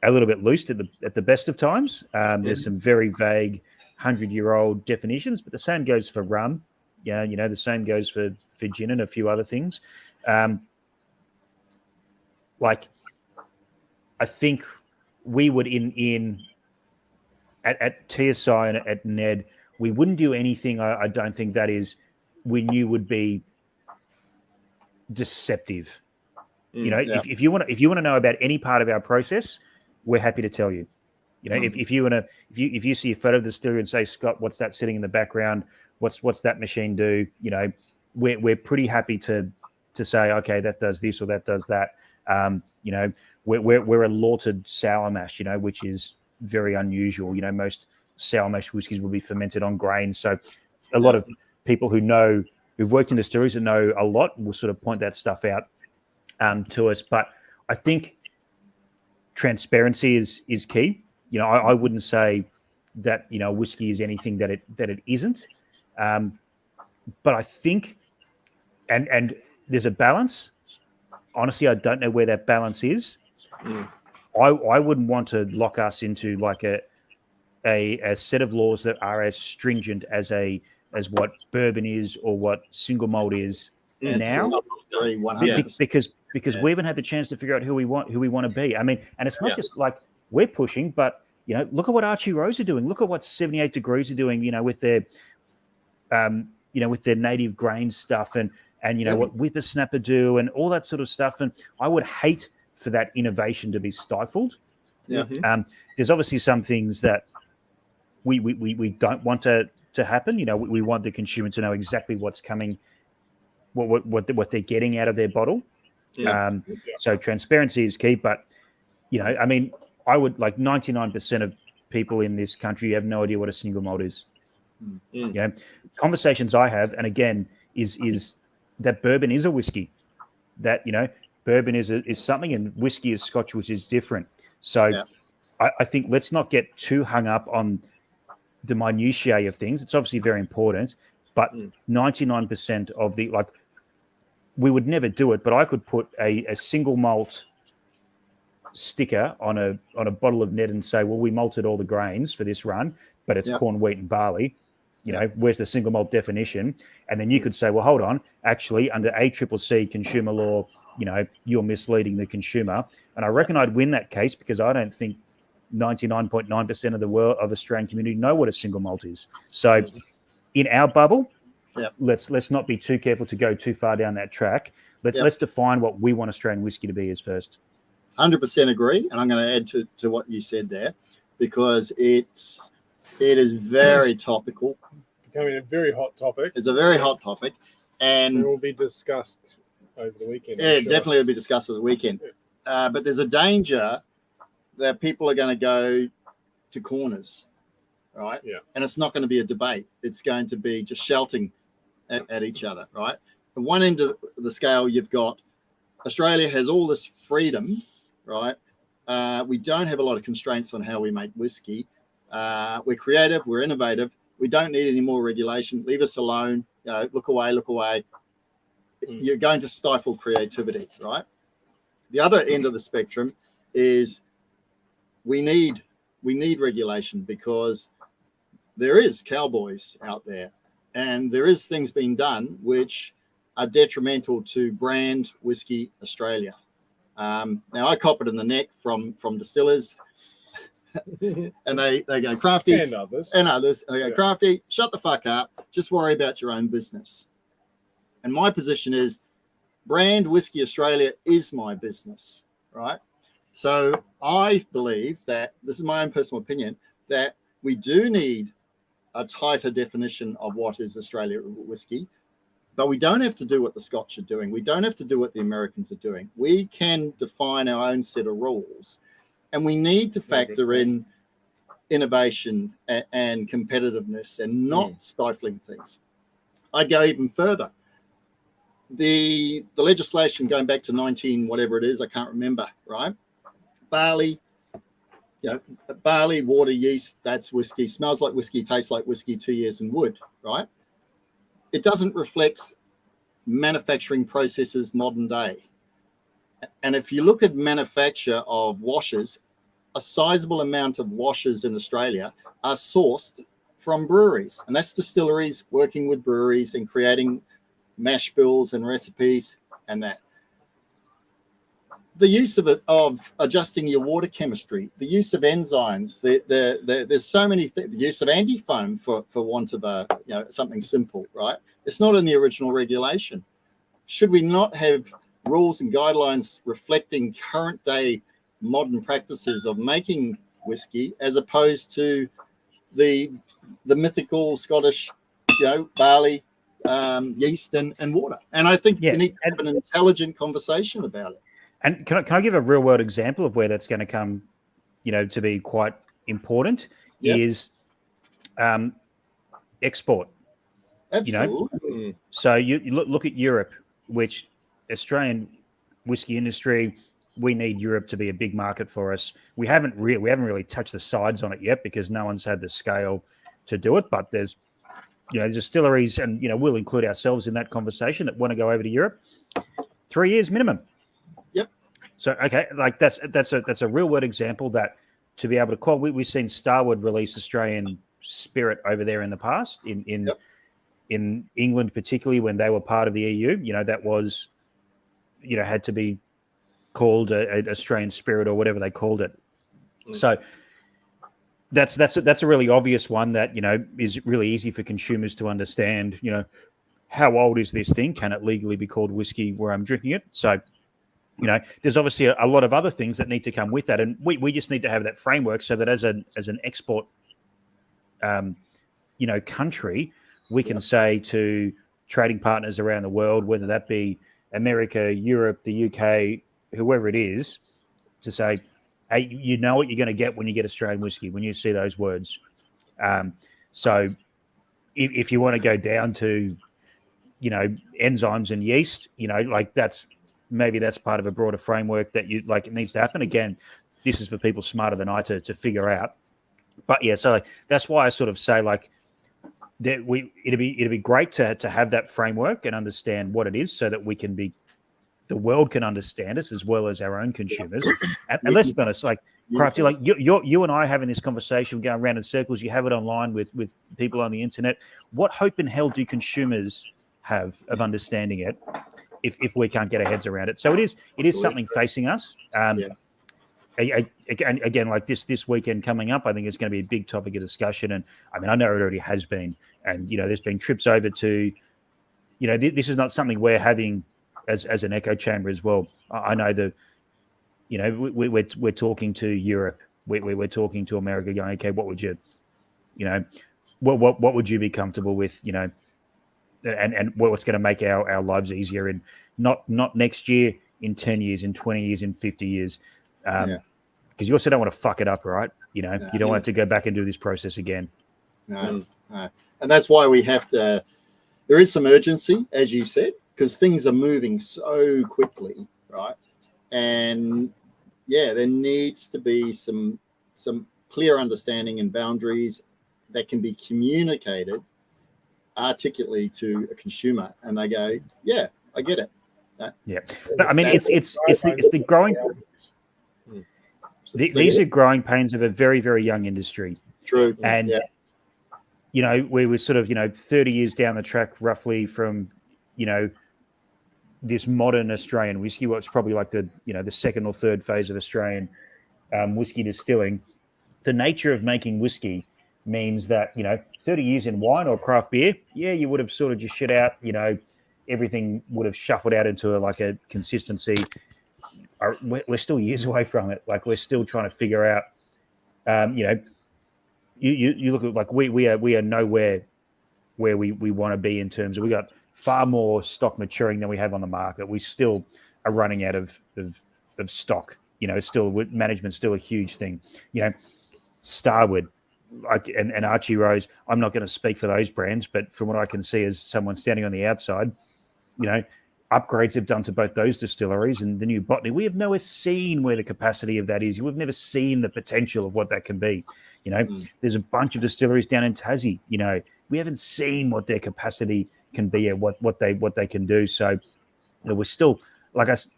a little bit loose at the best of times. There's some very vague 100-year-old definitions, but the same goes for rum. The same goes for gin and a few other things. I think we would at TSI and at NED, we wouldn't do anything. I don't think that is we knew would be deceptive. If you want to know about any part of our process, we're happy to tell you. If you see a photo of the distillery and say, Scott, what's that sitting in the background? What's that machine do? We're pretty happy to say, okay, that does this or that does that. We're a lautered sour mash, which is very unusual. Most sour mash whiskies will be fermented on grains. So a lot of people who've worked in distilleries and know a lot will sort of point that stuff out to us. But I think transparency is key. I wouldn't say that whiskey is anything that it isn't. But I think, and there's a balance. Honestly, I don't know where that balance is. I wouldn't want to lock us into like a set of laws that are as stringent as what bourbon is or what single malt is now. Because we haven't had the chance to figure out who we want to be. I mean, and it's not just like we're pushing, but look at what Archie Rose are doing. Look at what 78 Degrees are doing. With their with their native grain stuff and what Whippersnapper do and all that sort of stuff. And I would hate for that innovation to be stifled. There's obviously some things that we don't want to happen. We want the consumer to know exactly what's coming, what they're getting out of their bottle. So transparency is key. But I mean, I would 99% of people in this country have no idea what a single malt is. Conversations I have, and again, is that bourbon is a whiskey. That bourbon is something, and whiskey is Scotch, which is different. So I think let's not get too hung up on the minutiae of things. It's obviously very important, but 99% of the we would never do it. But I could put a single malt sticker on a bottle of NED and say, well, we malted all the grains for this run, but it's corn, wheat, and barley. Where's the single malt definition? And then you could say, well, hold on, actually, under ACCC consumer law, you're misleading the consumer. And I reckon I'd win that case because I don't think 99.9% of the world of Australian community know what a single malt is. So in our bubble, let's not be too careful to go too far down that track. Let's define what we want Australian whiskey to be as first. 100% agree. And I'm going to add to what you said there because it is very topical. Becoming a very hot topic. It's a very hot topic. And it will be discussed over the weekend. Definitely will be discussed over the weekend. But there's a danger that people are going to go to corners, right? And it's not going to be a debate. It's going to be just shouting at each other, right? At one end of the scale, you've got Australia has all this freedom, right? We don't have a lot of constraints on how we make whiskey. We're creative. We're innovative. We don't need any more regulation. Leave us alone. Look away. You're going to stifle creativity, right? The other end of the spectrum is we need regulation because there is cowboys out there and there is things being done which are detrimental to brand Whiskey Australia. Now I cop it in the neck from distillers and they go Crafty and others. And they go Crafty, shut the fuck up. Just worry about your own business. And my position is brand Whiskey Australia is my business, right? So I believe that, this is my own personal opinion, that we do need a tighter definition of what is Australia whiskey, but we don't have to do what the Scotch are doing. We don't have to do what the Americans are doing. We can define our own set of rules, and we need to factor in innovation and competitiveness and not stifling things. I'd go even further. The legislation going back to 19 whatever it is, I can't remember, right? Barley, barley, water, yeast, that's whiskey. Smells like whiskey, tastes like whiskey, 2 years in wood, right? It doesn't reflect manufacturing processes modern day. And if you look at manufacture of washes, a sizable amount of washes in Australia are sourced from breweries, and that's distilleries working with breweries and creating mash bills and recipes and that. The use of adjusting your water chemistry, the use of enzymes, there's so many things. The use of anti-foam for want of something simple, right? It's not in the original regulation. Should we not have rules and guidelines reflecting current day modern practices of making whiskey, as opposed to the mythical Scottish, barley, yeast and water? And I think we need to have an intelligent conversation about it. And can I give a real world example of where that's going to come, to be quite important? Is export. Absolutely. So you look at Europe, which Australian whiskey industry, we need Europe to be a big market for us. We haven't really touched the sides on it yet because no one's had the scale to do it. But there's distilleries, and we'll include ourselves in that conversation, that want to go over to Europe. 3 years minimum. Yep. So okay, like that's a real world example that to be able to call. We've seen Starwood release Australian spirit over there in the past in England, particularly when they were part of the EU. That was had to be called an Australian spirit or whatever they called it. So that's a really obvious one that is really easy for consumers to understand. How old is this thing? Can it legally be called whiskey where I'm drinking it? So there's obviously a lot of other things that need to come with that, and we just need to have that framework so that as an export country, we can say to trading partners around the world, whether that be America, Europe, the UK, whoever it is, to say, hey, you know what you're going to get when you get Australian whiskey, when you see those words. So if you want to go down to, enzymes and yeast, that's part of a broader framework that it needs to happen. Again, this is for people smarter than I to figure out. But yeah, so that's why I sort of say that it'd be great to have that framework and understand what it is, so that the world can understand us as well as our own consumers. And let's be honest, Crafty, you and I having this conversation, going around in circles. You have it online with people on the internet. What hope in hell do consumers have of understanding it if we can't get our heads around it? So it is something facing us. Again, like this weekend coming up, I think it's going to be a big topic of discussion. And I mean, I know it already has been. And there's been trips over to, this is not something we're having as an echo chamber as well. I know that, we're talking to Europe, we're talking to America, going, okay, what would you, what would you be comfortable with, and what's going to make our lives easier, and not next year, in 10 years, in 20 years, in 50 years. Because you also don't want to fuck it up, right? You don't want to go back and do this process again. No. And that's why we have to, there is some urgency, as you said, because things are moving so quickly, right? And there needs to be some clear understanding and boundaries that can be communicated articulately to a consumer, and they go, yeah, I get it. But I mean, it's the growing. These are growing pains of a very, very young industry. True. And we were sort of 30 years down the track, roughly, from this modern Australian whiskey. What's probably like the second or third phase of Australian whiskey distilling. The nature of making whiskey means that 30 years in wine or craft beer, you would have sort of just shit out everything would have shuffled out into a consistency. We're still years away from it. Like we're still trying to figure out. You look at we are nowhere where we want to be in terms of we got far more stock maturing than we have on the market. We still are running out of stock. Still management's still a huge thing. Starwood, and Archie Rose. I'm not going to speak for those brands, but from what I can see as someone standing on the outside, upgrades have done to both those distilleries and the new Botany. We have nowhere seen where the capacity of that is. We've never seen the potential of what that can be. There's a bunch of distilleries down in Tassie. We haven't seen what their capacity can be and what they can do. So we're still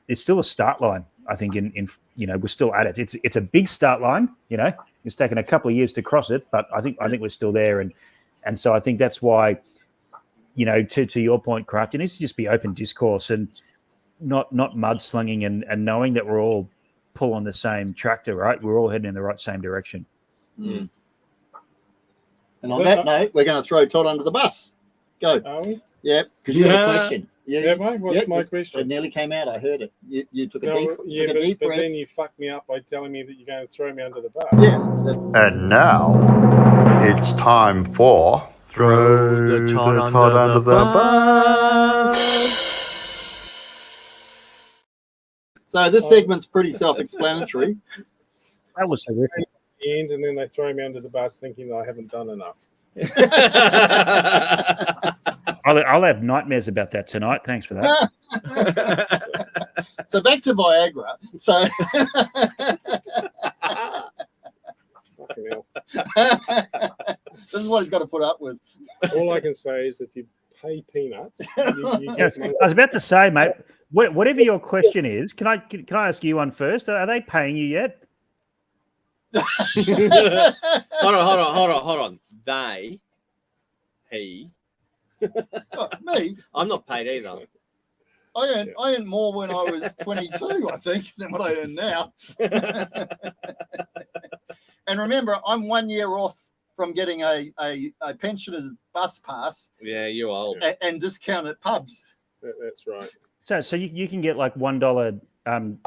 it's still a start line. I think we're still at it. It's a big start line. It's taken a couple of years to cross it, but I think we're still there. And so I think that's why, to your point, Crafty, it needs to just be open discourse and not mudslinging and knowing that we're all pulling the same tractor, right? We're all heading in the same direction. Mm. And on that note, we're going to throw Todd under the bus. Go. Are we? Yeah, because you had a question. Yeah, mate. What's my question? It nearly came out. I heard it. You took a but deep breath. then you fucked me up by telling me that you're going to throw me under the bus. Yes. And now it's time for Throw the Todd under the bus. So this segment's pretty self-explanatory. That was horrific. End, and then they throw me under the bus thinking that I haven't done enough. I'll have nightmares about that tonight. Thanks for that. So back to Viagra. So Fucking hell. this is what he's got to put up with. All I can say is if you pay peanuts, you Yes, get money. I was about to say, mate, whatever your question is, can I ask you one first? Are they paying you yet? Hold on. He. Oh, me? I'm not paid either. I earned more when I was 22, I think, than what I earn now. And remember, I'm 1 year off from getting a pensioner's bus pass. Yeah, you're old. And discounted pubs. That's right. So you can get like $1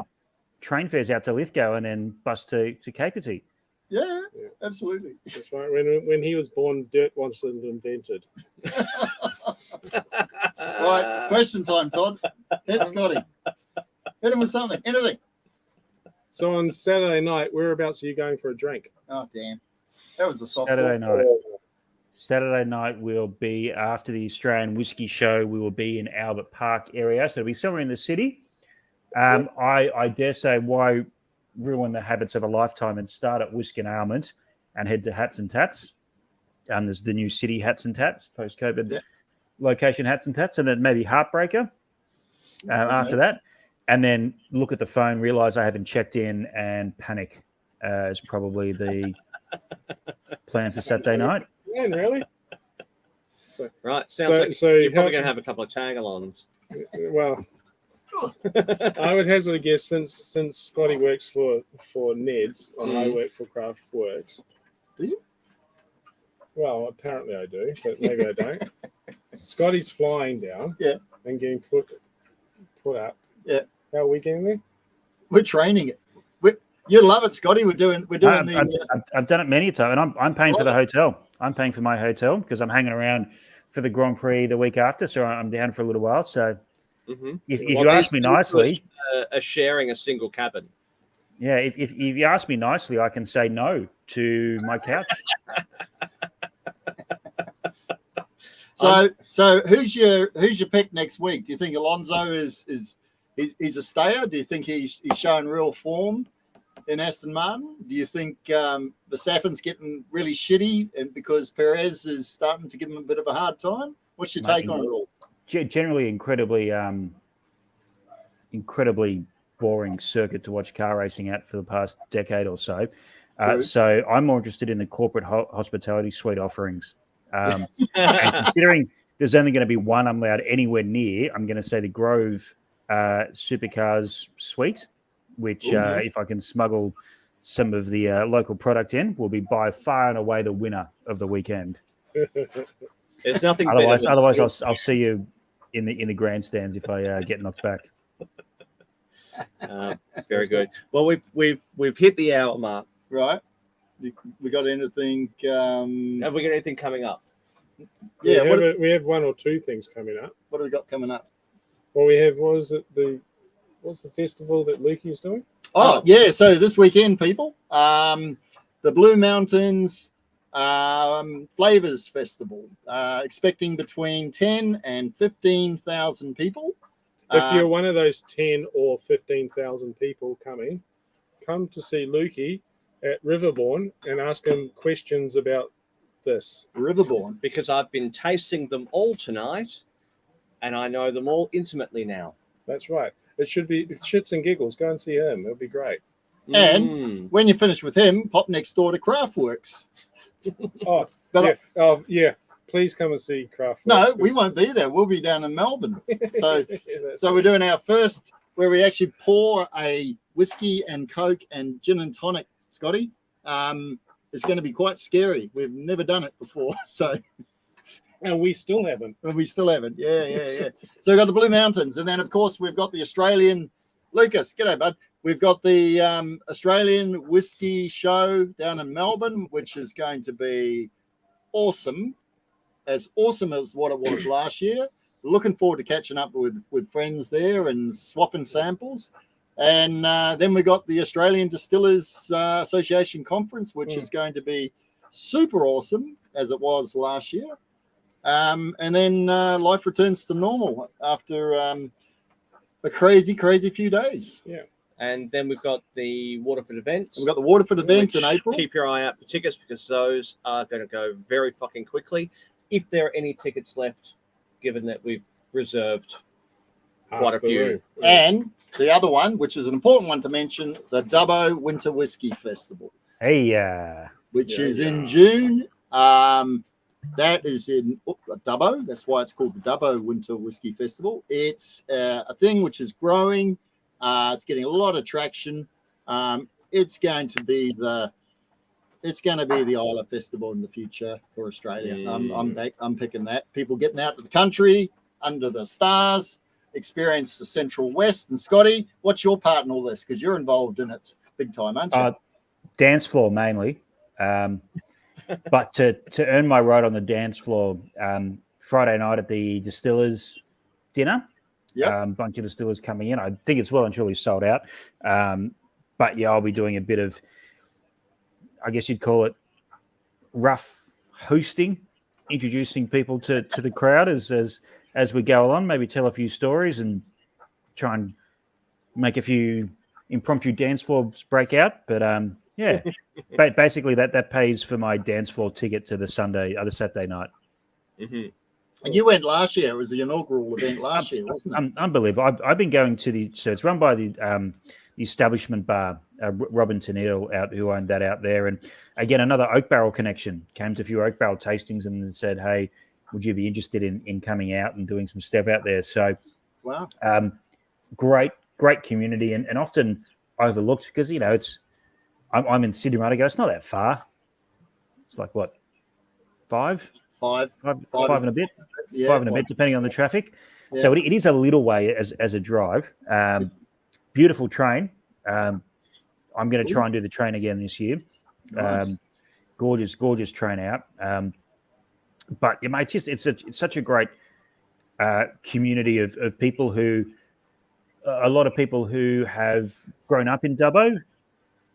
train fares out to Lithgow and then bus to Capertee. Yeah, absolutely. That's right. When he was born, dirt wasn't invented. Right, question time, Todd. Hit Scotty. Hit him with something. Anything. So on Saturday night, whereabouts are you going for a drink? Oh, damn. That was a soft Saturday night will be after the Australian Whisky Show. We will be in Albert Park area. So it'll be somewhere in the city. I dare say why ruin the habits of a lifetime and start at Whisk and Almond and head to Hats and Tats. There's the new city Hats and Tats, post-COVID location Hats and Tats, and then maybe Heartbreaker after that. And then look at the phone, realize I haven't checked in, and panic is probably the plan for Saturday night. Man, really? Right. Sounds like you're probably going to have a couple of tag-alongs. Well, I would hazard a guess since Scotty works for NED's and I work for Craftworks. Do you? Well, apparently I do, but maybe I don't. Scotty's flying down and getting put up. Yeah. How are we getting there? We're training it. You love it, Scotty. We're doing I've done it many times, and I'm paying for the hotel. I'm paying for my hotel because I'm hanging around for the Grand Prix the week after, so I'm down for a little while. So if you ask me nicely, sharing a single cabin. Yeah, if you ask me nicely, I can say no to my couch. So who's your pick next week? Do you think Alonso is a stayer? Do you think he's showing real form in Aston Martin? Do you think Verstappen's getting really shitty and because Perez is starting to give him a bit of a hard time? What's your take on it all? Generally, incredibly boring circuit to watch car racing at for the past decade or so. So I'm more interested in the corporate hospitality suite offerings. And considering there's only going to be one I'm allowed anywhere near, I'm going to say the Grove Supercars suite, which if I can smuggle some of the local product in, will be by far and away the winner of the weekend. There's nothing. Otherwise, I'll see you in the grandstands if I get knocked back. Very good. Well, we've hit the hour mark. Right. We got anything? Have we got anything coming up? Yeah. We have one or two things coming up. What have we got coming up? Well, we have what's the festival that Lukey's doing? Oh yeah. So this weekend, people, the Blue Mountains Flavors Festival, expecting between 10 and 15,000 people. If you're one of those 10 or 15,000 people coming, come to see Lukey at Riverbourne and ask him questions about this. Riverbourne. Because I've been tasting them all tonight, and I know them all intimately now. That's right. It should be shits and giggles. Go and see him. It'll be great. And when you finish with him, pop next door to Craftworks. Yeah. Please come and see Craftworks. No, we won't be there. We'll be down in Melbourne. So, so we're doing our first where we actually pour a whiskey and Coke and gin and tonic, Scotty. It's going to be quite scary. We've never done it before, so. And we still haven't. Yeah. So we've got the Blue Mountains, and then of course we've got the Australian. Lucas, g'day, bud. We've got the Australian Whisky Show down in Melbourne, which is going to be awesome as what it was last year. Looking forward to catching up with friends there and swapping samples. And then we got the Australian Distillers Association Conference, which is going to be super awesome as it was last year. And then life returns to normal after a crazy few days. Yeah. And then we've got the Waterford event. We've got the Waterford event in April. Keep your eye out for tickets because those are going to go very fucking quickly. If there are any tickets left, given that we've reserved quite a few. And the other one, which is an important one to mention, the Dubbo Winter Whiskey Festival. Which is in June. That is in Dubbo. That's why it's called the Dubbo Winter Whiskey Festival. It's a thing which is growing. It's getting a lot of traction. It's going to be the Isla Festival in the future for Australia. I'm picking that. People getting out to the country under the stars, experience the Central West. And Scotty, what's your part in all this? Because you're involved in it big time, aren't you? Dance floor mainly. But to earn my right on the dance floor, Friday night at the Distillers dinner, a bunch of distillers coming in. I think it's well and truly sold out. But yeah, I'll be doing a bit of, I guess you'd call it rough hosting, introducing people to the crowd as we go along, maybe tell a few stories and try and make a few impromptu dance floors break out. But yeah, basically that pays for my dance floor ticket to the Saturday night. Mm-hmm. And you went last year. It was the inaugural event last year, wasn't it? Unbelievable. I've been going to so it's run by the establishment bar, Robin Tenniel, who owned that out there. And again, another oak barrel connection. Came to a few oak barrel tastings and said, hey, would you be interested in coming out and doing some step out there? So, wow. Great community and often overlooked because, you know, I'm in Sydney, right? I go, it's not that far. It's like what, five and a bit, yeah, 5 and a bit, depending on the traffic. Yeah. So it is a little way as a drive. Beautiful train. I'm going to try and do the train again this year. Nice. Gorgeous train out. But yeah, mate, it's such a great community of people who, a lot of people who have grown up in Dubbo,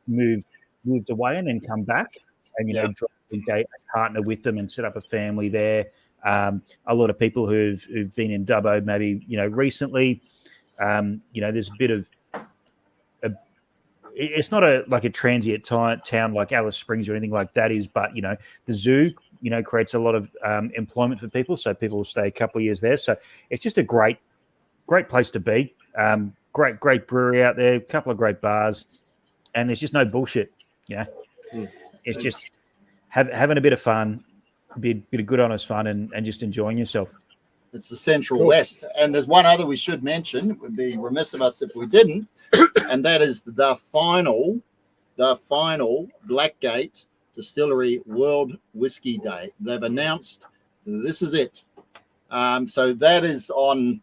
moved away and then come back and, you know, date a partner with them and set up a family there. A lot of people who've been in Dubbo maybe, you know, recently. You know, there's a bit of it's not like a transient town like Alice Springs or anything like that is, but, you know, the zoo, you know, creates a lot of employment for people. So people will stay a couple of years there. So it's just a great place to be. Great brewery out there, a couple of great bars, and there's just no bullshit. You know, it's just having a bit of fun, a bit of good, honest fun, and just enjoying yourself. It's the Central West. And there's one other we should mention. It would be remiss of us if we didn't. And that is the final Blackgate Distillery World Whiskey Day. They've announced this is it. So that is on.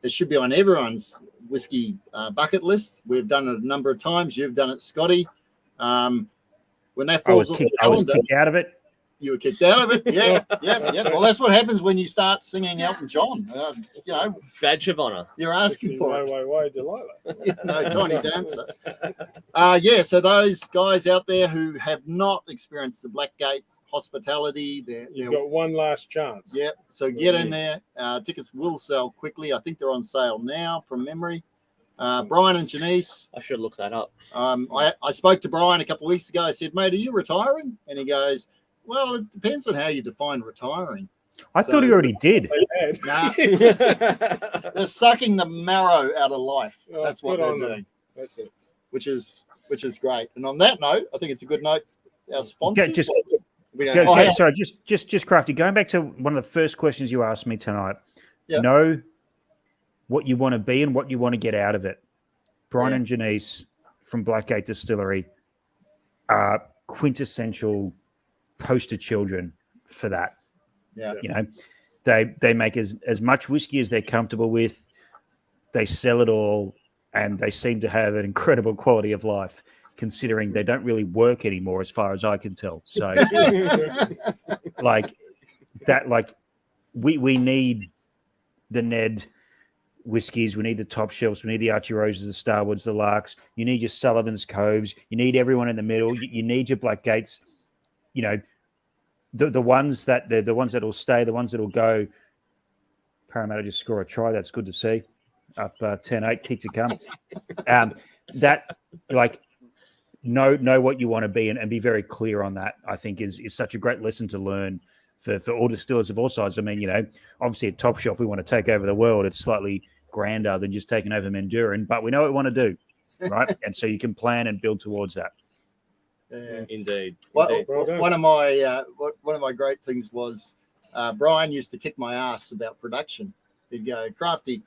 It should be on everyone's whiskey bucket list. We've done it a number of times. You've done it, Scotty. When that I was falls on the kicked calendar, out of it. you were kicked out of it. Yeah. Well, that's what happens when you start singing Elton John. Badge of honor. You're asking for it. Why Delilah? Tiny dancer. So those guys out there who have not experienced the Blackgate hospitality, You've got one last chance. Yeah, so get in there. Tickets will sell quickly. I think they're on sale now from memory. Brian and Janice. I should look that up. I spoke to Brian a couple of weeks ago. I said, mate, are you retiring? And he goes, well, it depends on how you define retiring. I thought he already did. Nah, they're sucking the marrow out of life. Oh, That's what they're doing. That's it. Which is great. And on that note, I think it's a good note. Our sponsor. Sorry, just Crafty. Going back to one of the first questions you asked me tonight. Yeah. Know what you want to be and what you want to get out of it. Brian and Janice from Blackgate Distillery are quintessential poster children for that. Yeah. You know, they make as much whiskey as they're comfortable with. They sell it all, and they seem to have an incredible quality of life, considering they don't really work anymore, as far as I can tell. So, we need the NED whiskies. We need the top shelves. We need the Archie Roses, the Starwoods, the Larks. You need your Sullivan's Coves. You need everyone in the middle. You need your Blackgates. You know, the ones that will stay, the ones that will go. Parramatta just score a try. That's good to see. Up 10-8, keep to come. Know what you want to be and be very clear on that. I think is such a great lesson to learn for all distillers of all sizes. I mean, you know, obviously at Top Shelf we want to take over the world. It's slightly grander than just taking over Mandurin, but we know what we want to do, right? And so you can plan and build towards that. Indeed. One of my great things was Brian used to kick my ass about production. He'd go, Crafty,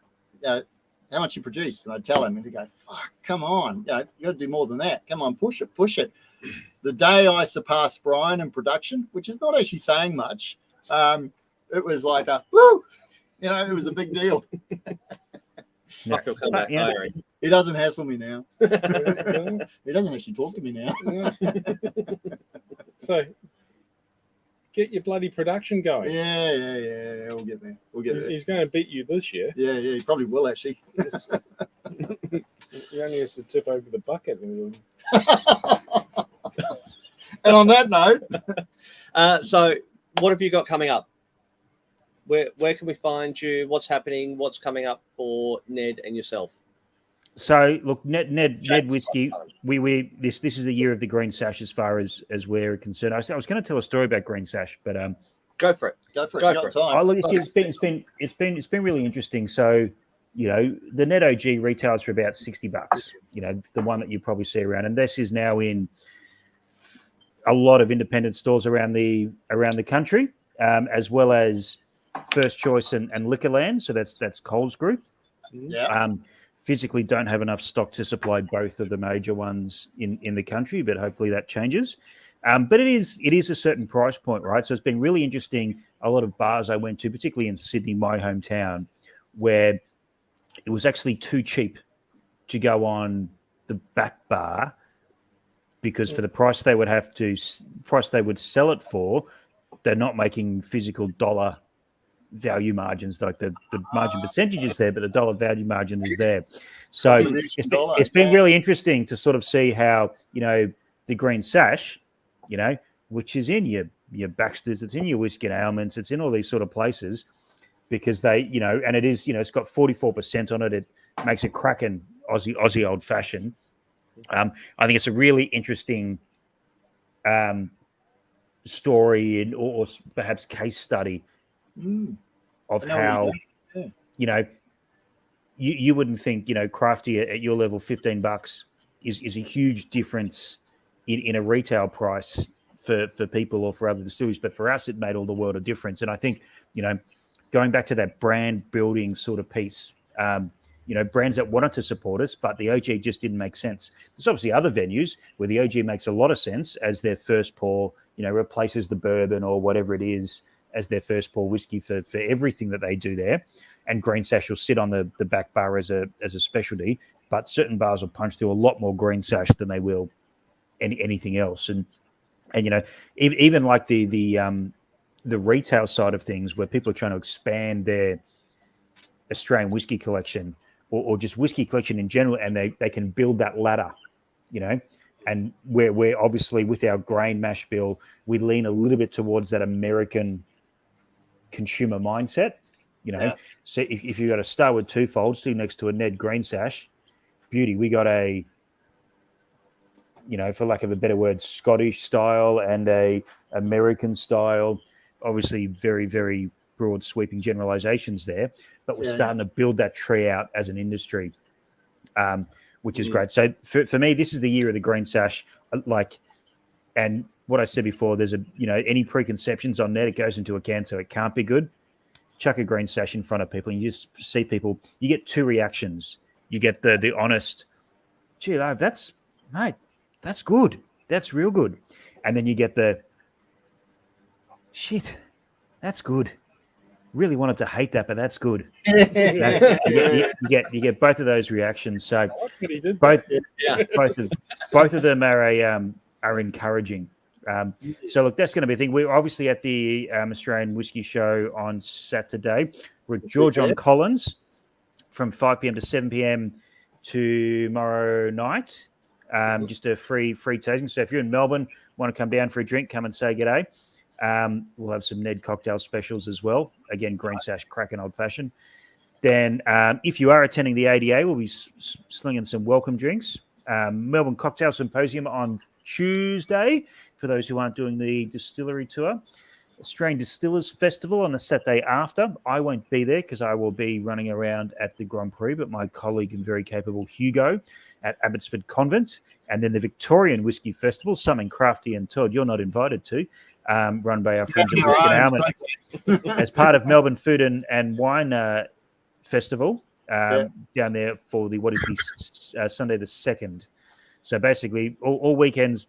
how much you produce? And I'd tell him, and he'd go, fuck, come on. You got to do more than that. Come on, push it. The day I surpassed Brian in production, which is not actually saying much, it was like a, woo! You know, it was a big deal. He doesn't hassle me now. He doesn't actually talk to me now. So get your bloody production going. Yeah. We'll get there. He's going to beat you this year. Yeah, he probably will actually. He only has to tip over the bucket. And on that note, so what have you got coming up? Where can we find you? What's happening? What's coming up for Ned and yourself? So look, Ned Whiskey. This is the year of the Green Sash as far as we're concerned. I was going to tell a story about Green Sash, but go for it. Go for it. Oh, look, it's been really interesting. So, you know, the Ned OG retails for about $60. You know, the one that you probably see around, and this is now in a lot of independent stores around the country, as well as First Choice and Liquorland. So that's Coles Group. Yeah. Physically don't have enough stock to supply both of the major ones in the country, but hopefully that changes. But it is a certain price point, right? So it's been really interesting. A lot of bars I went to, particularly in Sydney, my hometown, where it was actually too cheap to go on the back bar because for the price they would sell it for, they're not making physical dollar value margins, like the margin percentage is there, but the dollar value margin is there. So it's been really interesting to sort of see how, you know, the Green Sash, you know, which is in your Baxters, it's in your Whiskey and Ailments, it's in all these sort of places because they, you know, and it is, you know, it's got 44% on it. It makes a cracking Aussie old fashioned. I think it's a really interesting story or perhaps case study of how, you know, you wouldn't think, you know, Crafty at your level, $15 is a huge difference in a retail price for people or for other distilleries. But for us, it made all the world of difference. And I think, you know, going back to that brand building sort of piece, you know, brands that wanted to support us, but the OG just didn't make sense. There's obviously other venues where the OG makes a lot of sense as their first pour, you know, replaces the bourbon or whatever it is as their first pour whiskey for everything that they do there. And Green Sash will sit on the back bar as a specialty, but certain bars will punch through a lot more Green Sash than they will anything else. And even like the retail side of things, where people are trying to expand their Australian whiskey collection or just whiskey collection in general, and they can build that ladder, and we're obviously with our grain mash bill, we lean a little bit towards that American consumer mindset, Yeah. So if you've got a Starwood Twofold sitting next to a Ned Green Sash, beauty, we got a, for lack of a better word, Scottish style and a American style, obviously very, very broad sweeping generalizations there, but we're starting to build that tree out as an industry, which is great. So for me, this is the year of the Green Sash. And what I said before, there's any preconceptions on that, it goes into a can, so it can't be good. Chuck a Green Sash in front of people, and you just see people. You get two reactions. You get the honest, gee, that's good, that's real good, and then you get the shit, that's good. Really wanted to hate that, but that's good. You get both of those reactions. So both of them are encouraging. So look, that's going to be a thing. We're obviously at the Australian Whisky Show on Saturday. We're at George on Collins from 5 p.m. to 7 p.m. tomorrow night. Just a free tasting. So if you're in Melbourne, want to come down for a drink, come and say g'day. We'll have some Ned cocktail specials as well. Again, Green Sash, cracking old fashioned. Then if you are attending the ADA, we'll be slinging some welcome drinks. Melbourne Cocktail Symposium on Tuesday for those who aren't doing the distillery tour. Australian Distillers Festival on the Saturday after. I won't be there because I will be running around at the Grand Prix, but my colleague and very capable Hugo at Abbotsford Convent. And then the Victorian Whisky Festival, something Crafty and Todd you're not invited to, run by our friends at Whisky and Almond, as part of Melbourne Food and Wine Festival down there for the Sunday the 2nd. So basically all weekends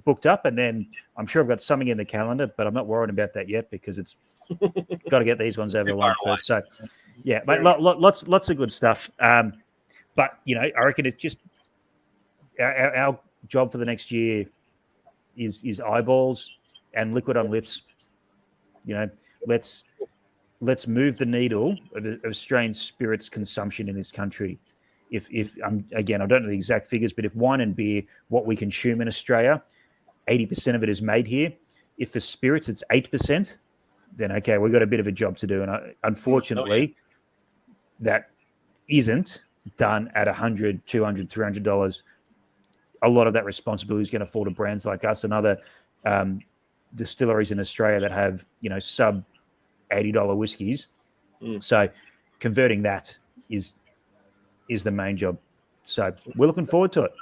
booked up, and then I'm sure I've got something in the calendar, but I'm not worried about that yet because it's got to get these ones over the line first. So yeah, but lots of good stuff. But I reckon it's just our job for the next year is eyeballs and liquid on lips. Let's move the needle of Australian spirits consumption in this country. If again, I don't know the exact figures, but if wine and beer, what we consume in Australia, 80% of it is made here. If for spirits it's 8%, then okay, we've got a bit of a job to do. And unfortunately, that isn't done at $100, $200, $300. A lot of that responsibility is going to fall to brands like us and other distilleries in Australia that have sub $80 whiskies. So converting that is the main job. So we're looking forward to it.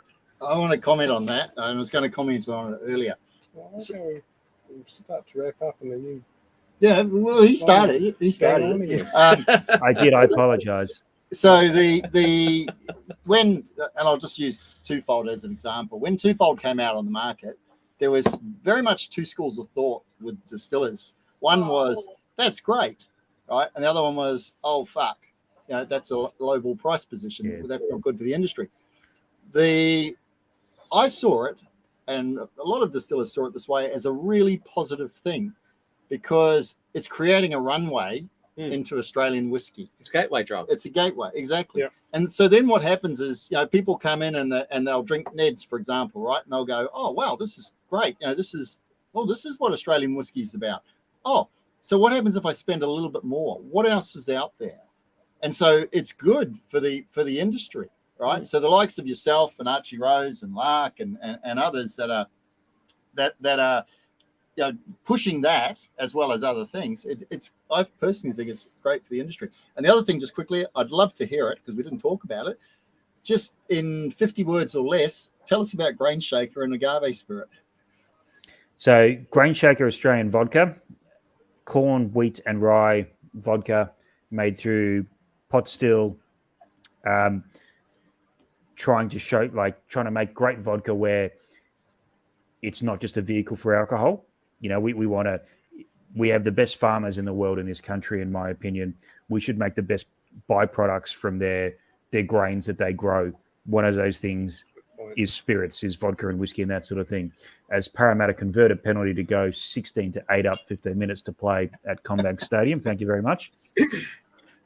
I want to comment on that. I was going to comment on it earlier. Well, okay, we start to wrap up, and then you. Yeah, well, he started. I did. I apologise. So when I'll just use Twofold as an example. When Twofold came out on the market, there was very much two schools of thought with distillers. One was that's great, right, and the other one was oh fuck, that's a lowball price position. Yeah. That's not good for the industry. I saw it, and a lot of distillers saw it this way as a really positive thing because it's creating a runway into Australian whiskey. It's a gateway drug. It's a gateway, exactly. Yeah. And so then what happens is, people come in and they'll drink Neds, for example, right? And they'll go, oh, wow, this is great. This is what Australian whiskey is about. Oh, so what happens if I spend a little bit more? What else is out there? And so it's good for the industry, right? So the likes of yourself and Archie Rose and Lark and others that are pushing that as well as other things. I personally think it's great for the industry. And the other thing, just quickly, I'd love to hear it because we didn't talk about it. Just in 50 words or less, tell us about Grain Shaker and Agave Spirit. So Grain Shaker Australian vodka, corn, wheat, and rye vodka made through pot still, trying to make great vodka where it's not just a vehicle for alcohol. We want to we have the best farmers in the world in this country, in my opinion. We should make the best byproducts from their grains that they grow. One of those things is spirits, is vodka and whiskey and that sort of thing. As Parramatta converted penalty to go 16-8 up, 15 minutes to play at Combank Stadium. Thank you very much.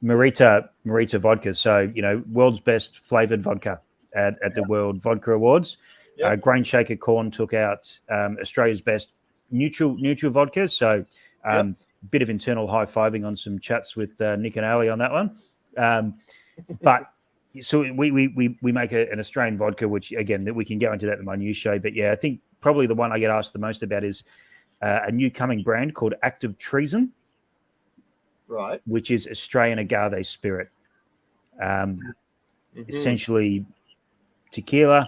Marita vodka. So, world's best flavored vodka at the World Vodka Awards. Yep. Grain Shaker Corn took out Australia's best neutral vodka. So, bit of internal high-fiving on some chats with Nick and Ali on that one. But so we make an Australian vodka, which, again, that we can go into that in my news show. But, I think probably the one I get asked the most about is a new coming brand called Active Treason. Right. Which is Australian agave spirit. Essentially tequila,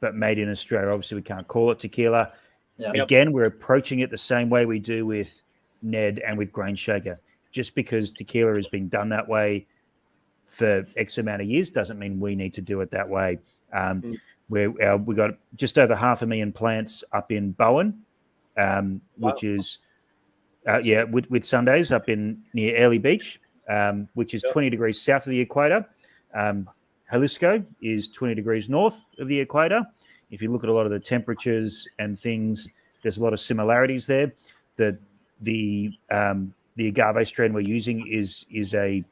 but made in Australia. Obviously, we can't call it tequila. Yep. Again, we're approaching it the same way we do with NED and with Grain Shaker. Just because tequila has been done that way for X amount of years doesn't mean we need to do it that way. We got just over 500,000 plants up in Bowen, which is with Sundays up in near Early Beach, which is 20 degrees south of the equator. Jalisco is 20 degrees north of the equator. If you look at a lot of the temperatures and things, there's a lot of similarities there. The agave strain we're using is a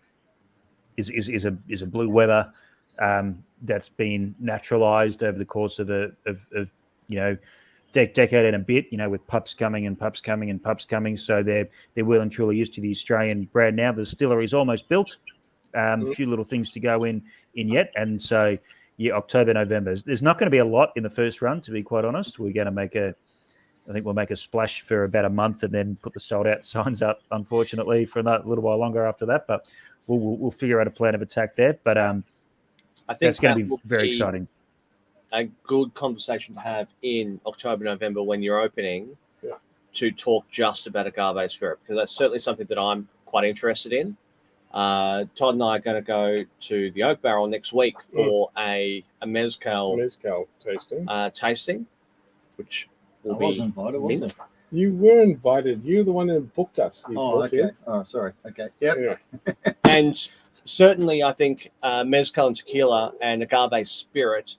blue weather that's been naturalized over the course of decade and a bit, with pups coming. So they're well and truly used to the Australian brand now. The distillery is almost built. A few little things to go in yet. And so, October, November. There's not going to be a lot in the first run, to be quite honest. We're going to we'll make a splash for about a month and then put the sold out signs up, unfortunately, for a little while longer after that. But we'll figure out a plan of attack there. But I think that's going to be very exciting. A good conversation to have in October, November when you're opening to talk just about agave spirit, because that's certainly something that I'm quite interested in. Todd and I are going to go to the Oak Barrel next week for a mezcal tasting, which will I wasn't invited, was it? You were invited. You're the one that booked us. Okay. Oh, sorry. Okay. Yep. Anyway. And certainly, I think mezcal and tequila and agave spirit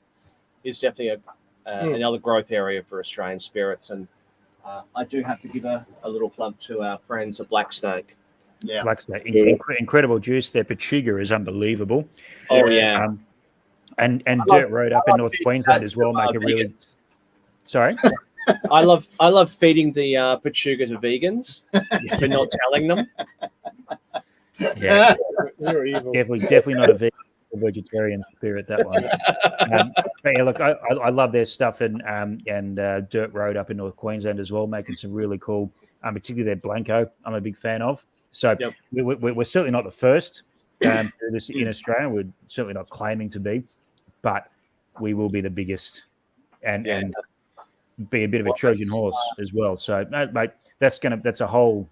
is definitely another growth area for Australian spirits. And I do have to give a little plug to our friends at Black Snake. Yeah. Black Snake. Incredible juice. Their Pachuga is unbelievable. Oh, yeah. And Dirt Road up in North Queensland as well make a really... Sorry? I love feeding the Pachuga to vegans but not telling them. Yeah. You're evil. Definitely not a vegan or vegetarian spirit, that one. But yeah, look, I love their stuff and Dirt Road up in North Queensland as well, making some really cool, particularly their Blanco, I'm a big fan of. So we're certainly not the first to do this in Australia. We're certainly not claiming to be, but we will be the biggest and be a bit of a Trojan horse as well. So, mate, that's a whole,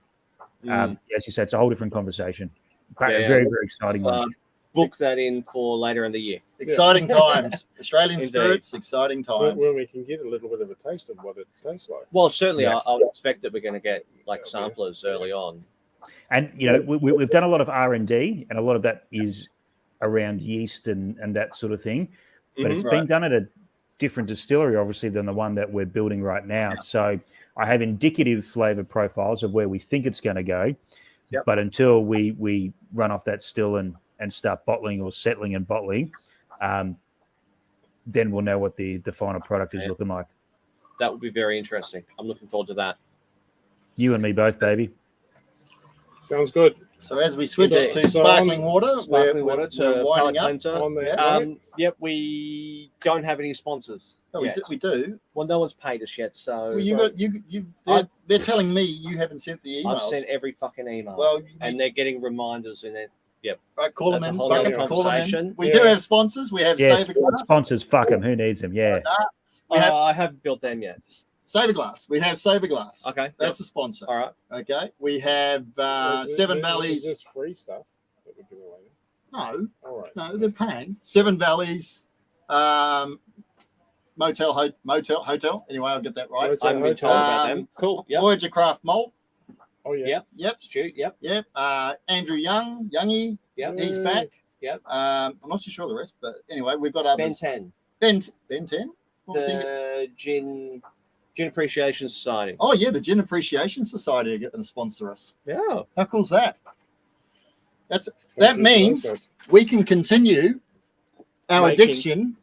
as you said, it's a whole different conversation. But a very, very exciting one. Book that in for later in the year. Exciting times. Australian spirits, exciting times. When we can get a little bit of a taste of what it tastes like. Well, certainly, I would expect that we're going to get samplers early on. And we've done a lot of R&D, and a lot of that is around yeast and that sort of thing. But it's been done at a different distillery, obviously, than the one that we're building right now. So I have indicative flavor profiles of where we think it's going to go. Yep. But until we run off that still and start bottling or settling and bottling, then we'll know what the final product is looking like. That would be very interesting. I'm looking forward to that. You and me both, baby. Sounds good. So as we switch to sparkling water, we're winding up. We don't have any sponsors. No, we do. Well, no one's paid us yet, so well, they're telling me you haven't sent the emails. I've sent every fucking email. Well, and they're getting reminders in it. Yep. Right, call them in. Call them in. We do have sponsors. We have Saverglass. Sponsors. Fuck them. Who needs them? Yeah. I haven't built them yet. Saverglass. We have Saverglass. Okay. That's the sponsor. All right. Okay. We have Seven Valleys. Is this free stuff that we give away? No. All right. No, they're paying. Seven Valleys Motel Hotel. Anyway, I'll get that right. I haven't been told about them. Cool. Yeah. Voyager Craft Malt. Oh yeah. Yep. Yep. Stu, yep. Yep. Andrew Youngie, Yep. he's back. Yep. I'm not too sure the rest, but anyway, we've got Ben others. 10. Ben 10. What was he? The Gin Appreciation Society. Oh yeah, the Gin Appreciation Society are going to sponsor us. Yeah. How cool's that? That Thank you means for those guys. we can continue our Making- addiction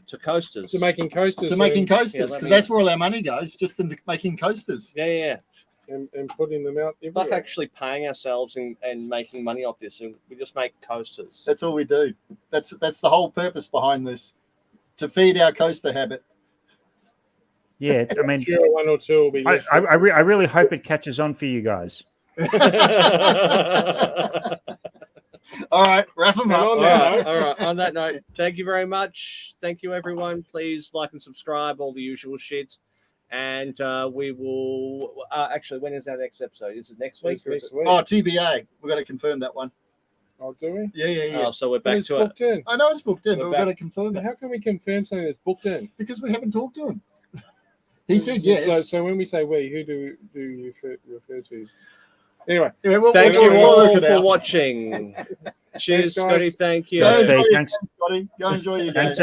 To coasters. to making coasters. to making and- coasters, let because me- that's where all our money goes, just into making coasters. Yeah. and putting them out Like everywhere. actually paying ourselves and making money off this, and we just make coasters. That's all we do. That's the whole purpose behind this, to feed our coaster habit. Yeah, I mean, Sure, one or two will be. I, useful. I really hope it catches on for you guys. All right, wrap them And up. on All that right, note- all right. On that note, thank you very much. Thank you, everyone. Please like and subscribe, all the usual shit. And we will actually. When is our next episode? Is it next week? It's or is next it- week. Oh, TBA. We've got to confirm that one. Oh, do we? Yeah. Oh, so we're But back it's to it. booked in. I know it's booked in, We're but we've got back. to confirm But it how can we confirm something that's booked in? because we haven't talked to him. He said yes. So when we say we, who do you refer to? Anyway, Yeah, we'll Thank work you it all out. for watching. Cheers, Thanks, guys. Scotty. Thank you. Go Thanks, enjoy Steve. your Thanks. game, Scotty. Go enjoy your game. Thanks,